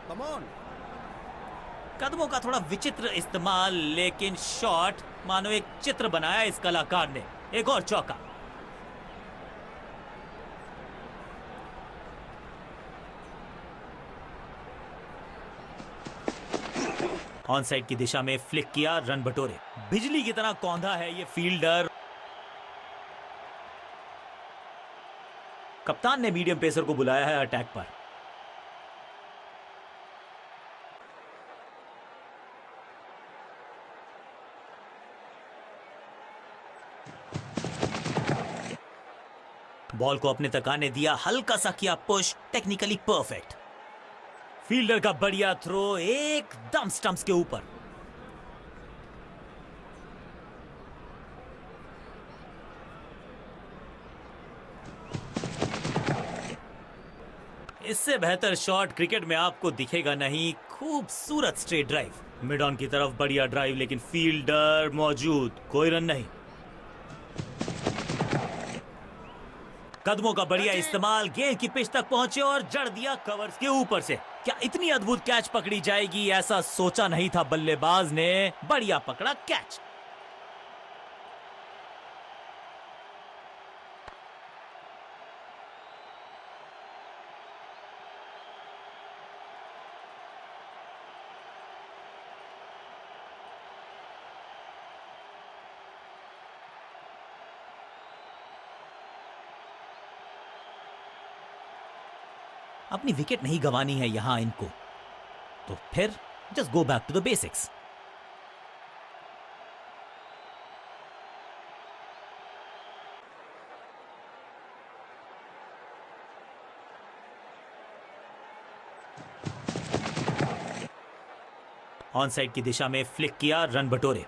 Come on. कदमों का थोड़ा विचित्र इस्तेमाल, लेकिन शॉट मानो एक चित्र बनाया इस कलाकार ने। एक और चौका। ऑन साइड की दिशा में फ्लिक किया, रन बटोरे। बिजली की तरह कौंधा है ये फील्डर। कप्तान ने मीडियम पेसर को बुलाया है अटैक पर। बॉल को अपने तक आने दिया, हल्का सा किया पुश, टेक्निकली परफेक्ट। फील्डर का बढ़िया थ्रो, एकदम स्टंप्स के ऊपर। इससे बेहतर शॉट क्रिकेट में आपको दिखेगा नहीं। खूबसूरत स्ट्रेट ड्राइव, मिड ऑन की तरफ बढ़िया ड्राइव, लेकिन फील्डर मौजूद, कोई रन नहीं। कदमों का बढ़िया इस्तेमाल, गेंद की पिच तक पहुंचे और जड़ दिया कवर्स के ऊपर से। क्या इतनी अद्भुत कैच पकड़ी जाएगी, ऐसा सोचा नहीं था बल्लेबाज ने। बढ़िया पकड़ा कैच। अपनी विकेट नहीं गंवानी है यहां इनको, तो फिर just go back to the basics. On side की दिशा में फ्लिक किया, रन बटोरे।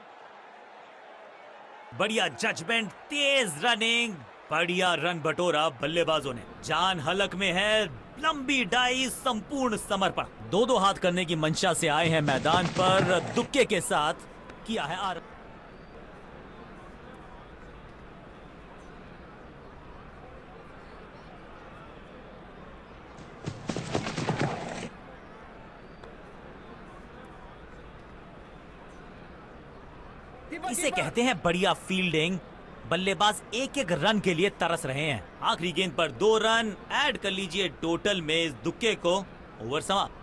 बढ़िया जजमेंट, तेज रनिंग, बढ़िया रन बटोरा बल्लेबाजों ने। जान हलक में है, लंबी डाई, संपूर्ण समर्पण। दो हाथ करने की मंशा से आए हैं मैदान पर, दुक्के के साथ किया है आर। इसे कहते हैं बढ़िया फील्डिंग। बल्लेबाज एक एक रन के लिए तरस रहे हैं। आखिरी गेंद पर 2 रन ऐड कर लीजिए टोटल में इस दुक्के को। ओवर समाप्त।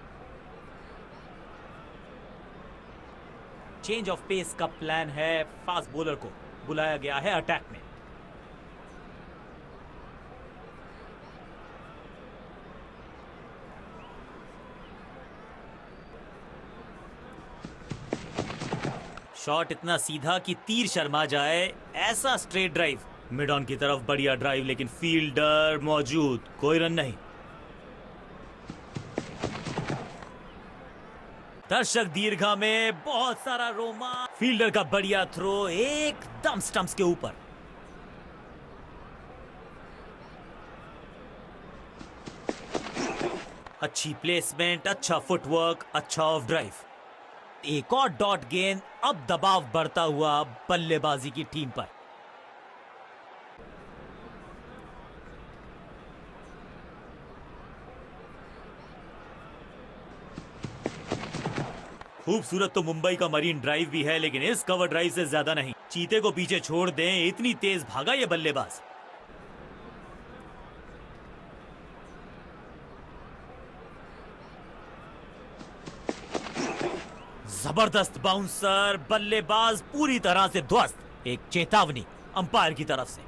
चेंज ऑफ पेस का प्लान है। फास्ट बॉलर को बुलाया गया है अटैक में। शॉट इतना सीधा कि तीर शर्मा जाए, ऐसा स्ट्रेट ड्राइव, मिड ऑन की तरफ बढ़िया ड्राइव, लेकिन फील्डर मौजूद, कोई रन नहीं। दर्शक दीर्घा में बहुत सारा रोमा, फील्डर का बढ़िया थ्रो एकदम स्टंप्स के ऊपर। अच्छी प्लेसमेंट, अच्छा फुटवर्क, अच्छा ऑफ ड्राइव। एक और डॉट गेंद, अब दबाव बढ़ता हुआ बल्लेबाजी की टीम पर। खूबसूरत तो मुंबई का मरीन ड्राइव भी है, लेकिन इस कवर ड्राइव से ज्यादा नहीं। चीते को पीछे छोड़ दें, इतनी तेज भागा ये बल्लेबाज। जबरदस्त बाउंसर, बल्लेबाज पूरी तरह से ध्वस्त। एक चेतावनी अंपायर की तरफ से।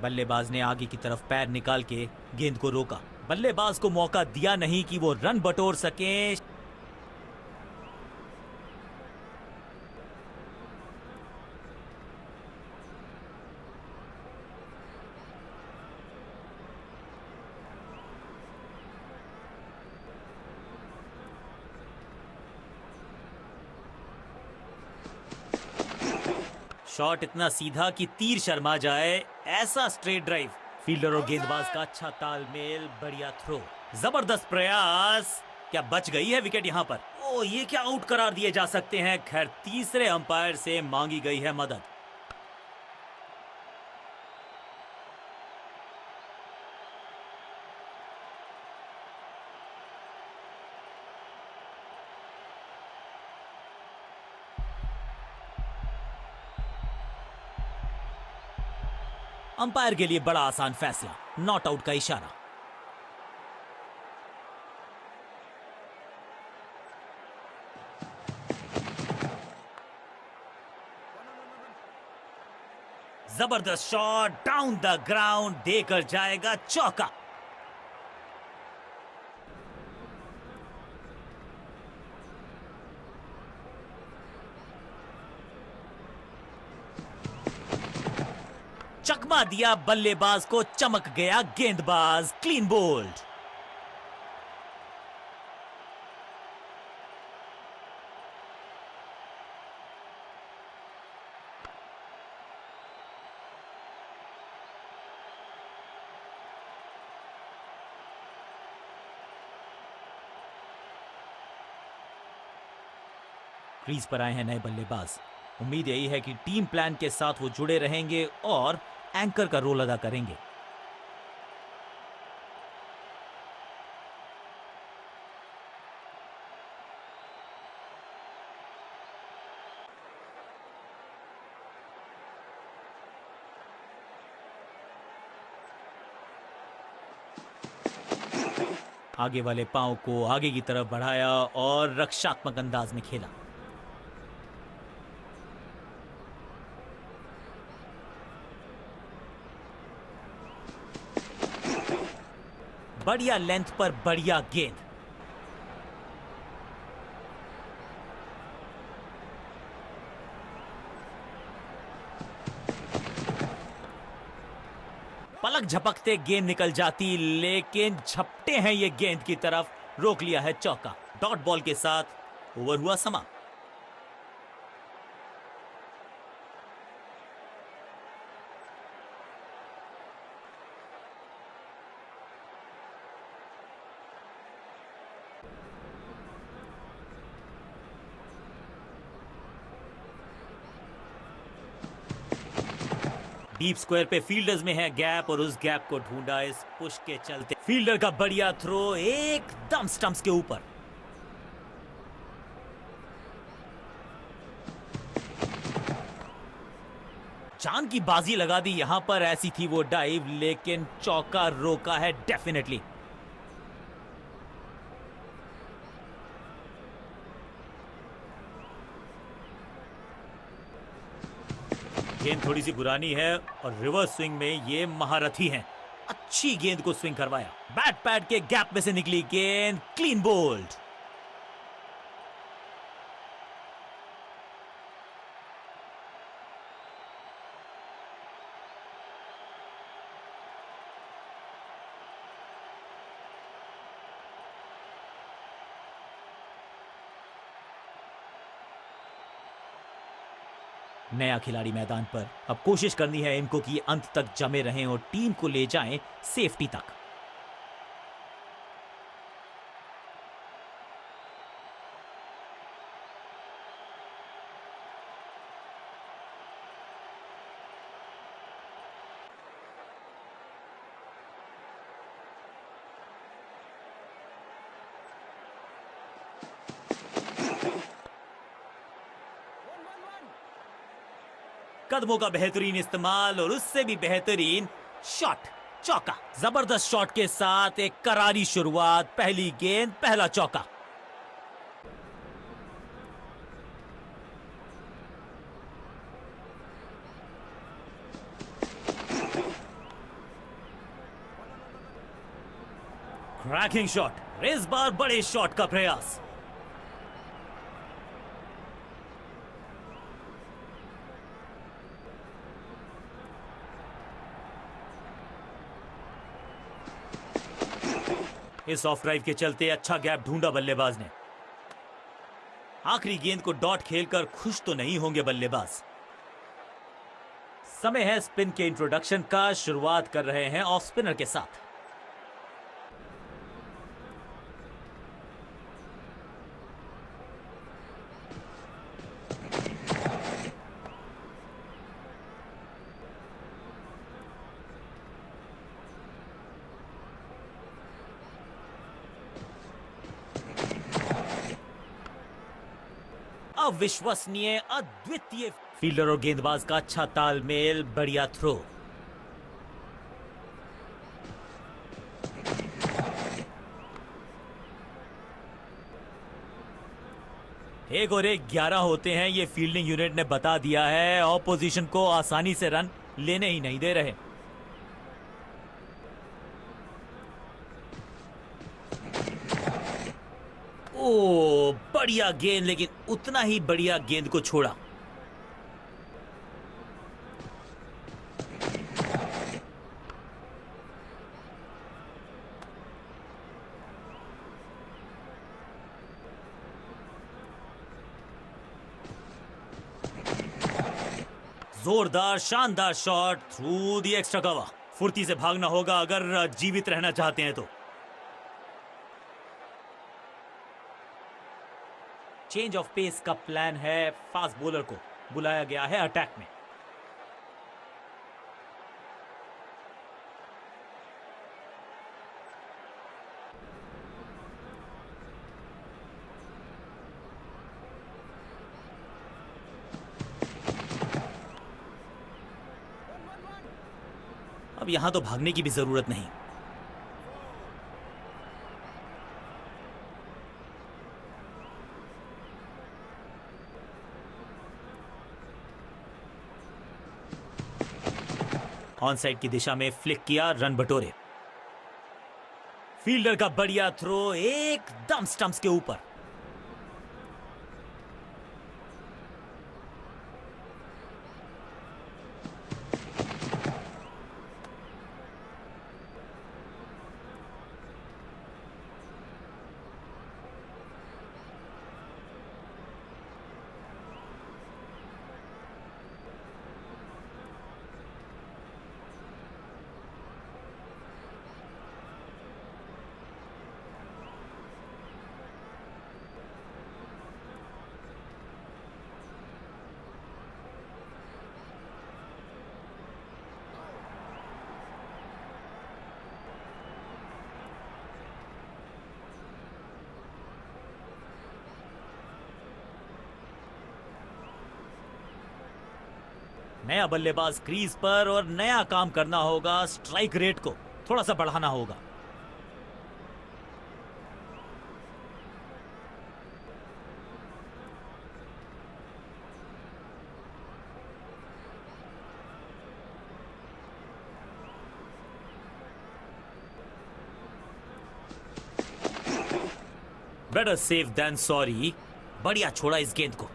बल्लेबाज ने आगे की तरफ पैर निकाल के गेंद को रोका। बल्लेबाज को मौका दिया नहीं कि वो रन बटोर सके। शॉट इतना सीधा कि तीर शर्मा जाए, ऐसा स्ट्रेट ड्राइव। फील्डर और गेंदबाज का अच्छा तालमेल, बढ़िया थ्रो, जबरदस्त प्रयास। क्या बच गई है विकेट यहां पर? ओ, ये क्या आउट करार दिए जा सकते हैं। खैर, तीसरे अंपायर से मांगी गई है मदद। अंपायर के लिए बड़ा आसान फैसला, नॉट आउट का इशारा। जबरदस्त शॉट, डाउन द ग्राउंड, देकर जाएगा चौका। चकमा दिया बल्लेबाज को, चमक गया गेंदबाज, क्लीन बोल्ड। क्रीज पर आए हैं नए बल्लेबाज। उम्मीद यही है कि टीम प्लान के साथ वो जुड़े रहेंगे और एंकर का रोल अदा करेंगे। आगे वाले पांव को आगे की तरफ बढ़ाया और रक्षात्मक अंदाज में खेला। बढ़िया लेंथ पर बढ़िया गेंद। पलक झपकते गेंद निकल जाती, लेकिन झपटे हैं ये गेंद की तरफ, रोक लिया है चौका। डॉट बॉल के साथ ओवर हुआ समाप्त। डीप स्क्वायर पे फील्डर्स में है गैप, और उस गैप को ढूंढा इस पुश के चलते। फील्डर का बढ़िया थ्रो एकदम स्टंप्स के ऊपर। जान की बाजी लगा दी यहां पर, ऐसी थी वो डाइव, लेकिन चौका रोका है डेफिनेटली। गेंद थोड़ी सी पुरानी है और रिवर्स स्विंग में ये महारथी हैं। अच्छी गेंद को स्विंग करवाया, बैट पैड के गैप में से निकली गेंद, क्लीन बोल्ड। नया खिलाड़ी मैदान पर, अब कोशिश करनी है इनको कि अंत तक जमे रहें और टीम को ले जाएं सेफ्टी तक। कदमों का बेहतरीन इस्तेमाल और उससे भी बेहतरीन शॉट, चौका। जबरदस्त शॉट के साथ एक करारी शुरुआत, पहली गेंद पहला चौका। क्रैकिंग शॉट, इस बार बड़े शॉट का प्रयास। इस ऑफ ड्राइव के चलते अच्छा गैप ढूंढा बल्लेबाज ने। आखिरी गेंद को डॉट खेलकर खुश तो नहीं होंगे बल्लेबाज। समय है स्पिन के इंट्रोडक्शन का। शुरुआत कर रहे हैं ऑफ स्पिनर के साथ। अविश्वसनीय, अद्वितीय फील्डर और गेंदबाज का अच्छा तालमेल, बढ़िया थ्रो। एक और एक 11 होते हैं, ये फील्डिंग यूनिट ने बता दिया है। ऑपोजिशन को आसानी से रन लेने ही नहीं दे रहे। ओ, बढ़िया गेंद, लेकिन उतना ही बढ़िया गेंद को छोड़ा। जोरदार शानदार shot through the extra cover. फुर्ती से भागना होगा अगर जीवित रहना चाहते हैं तो। चेंज ऑफ पेस का प्लान है। फास्ट बॉलर को बुलाया गया है अटैक में। अब यहां तो भागने की भी जरूरत नहीं। ऑन साइड की दिशा में फ्लिक किया, रन बटोरे। फील्डर का बढ़िया थ्रो एकदम स्टंप्स के ऊपर। नया बल्लेबाज क्रीज पर और नया काम करना होगा। स्ट्राइक रेट को थोड़ा सा बढ़ाना होगा। Better safe than sorry. बढ़िया छोड़ा इस गेंद को।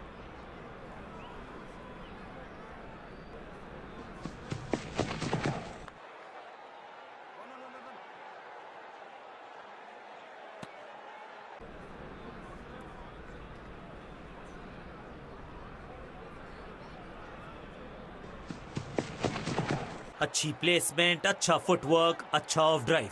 अच्छी प्लेसमेंट, अच्छा फुटवर्क, अच्छा ऑफ ड्राइव।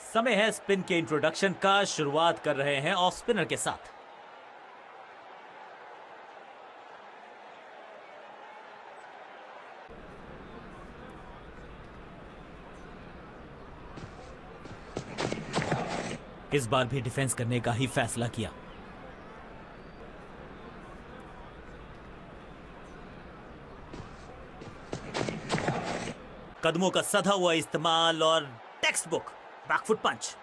समय है स्पिन के इंट्रोडक्शन का। शुरुआत कर रहे हैं ऑफ स्पिनर के साथ। इस बार भी डिफेंस करने का ही फैसला किया। कदमों का सधा हुआ इस्तेमाल और टेक्स्ट बुक बैकफुट पंच।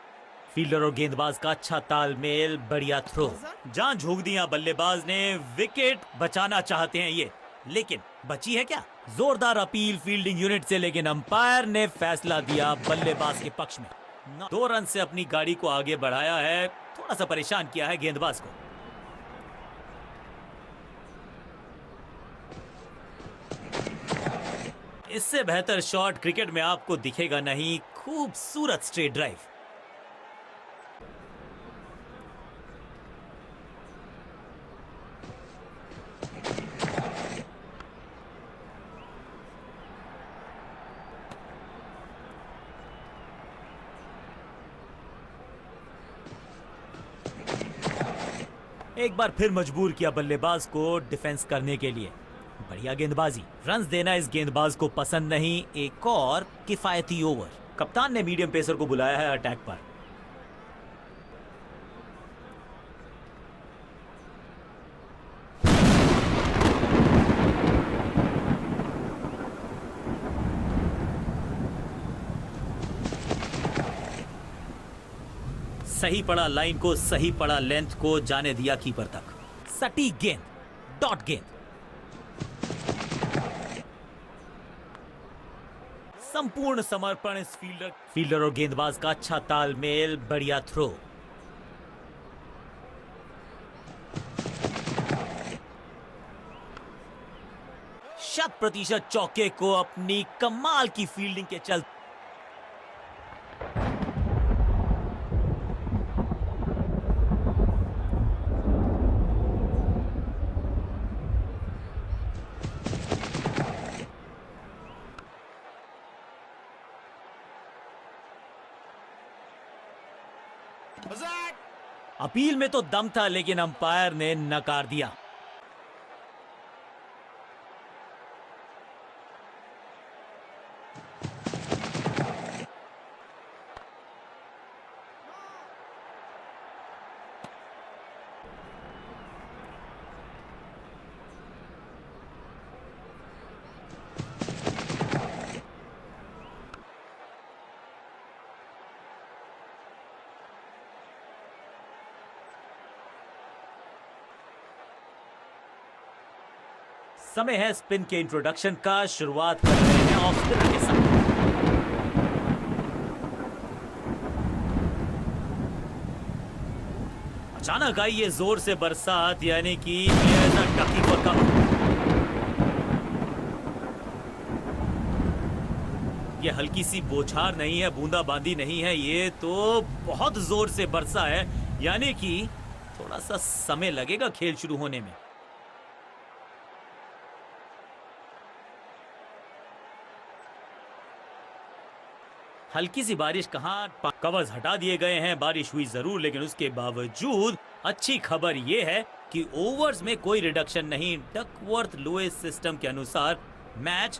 फील्डर और गेंदबाज का अच्छा तालमेल, बढ़िया थ्रो। जान झोंक दिया बल्लेबाज ने, विकेट बचाना चाहते हैं ये, लेकिन बची है क्या? जोरदार अपील फील्डिंग यूनिट से, लेकिन अंपायर ने फैसला दिया बल्लेबाज के पक्ष में। 2 रन से अपनी गाड़ी को आगे बढ़ाया है, थोड़ा सा परेशान किया है गेंदबाज को। इससे बेहतर शॉट क्रिकेट में आपको दिखेगा नहीं। खूबसूरत स्ट्रेट ड्राइव। एक बार फिर मजबूर किया बल्लेबाज को डिफेंस करने के लिए। बढ़िया गेंदबाजी। रन्स देना इस गेंदबाज को पसंद नहीं। एक और किफायती ओवर। कप्तान ने मीडियम पेसर को बुलाया है अटैक पर। सही पड़ा लाइन को, सही पड़ा लेंथ को, जाने दिया कीपर तक। सटीक गेंद, डॉट गेंद। संपूर्ण समर्पण इस फील्डर और गेंदबाज का अच्छा तालमेल, बढ़िया थ्रो। शत प्रतिशत चौके को अपनी कमाल की फील्डिंग के चलते अपील में तो दम था, लेकिन अंपायर ने नकार दिया। समय है स्पिन के इंट्रोडक्शन का। शुरुआत कर रहे हैं ऑफ स्पिनर के साथ। अचानक आई ये जोर से बरसात, यानी कि टकी पर कम। ये हल्की सी बौछार नहीं है, बूंदाबांदी नहीं है, ये तो बहुत जोर से बरसा है, यानी कि थोड़ा सा समय लगेगा खेल शुरू होने में। हल्की सी बारिश कहां, कवर्स हटा दिए गए हैं। बारिश हुई जरूर, लेकिन उसके बावजूद अच्छी खबर यह है कि ओवर्स में कोई रिडक्शन नहीं। डकवर्थ लुईस सिस्टम के अनुसार मैच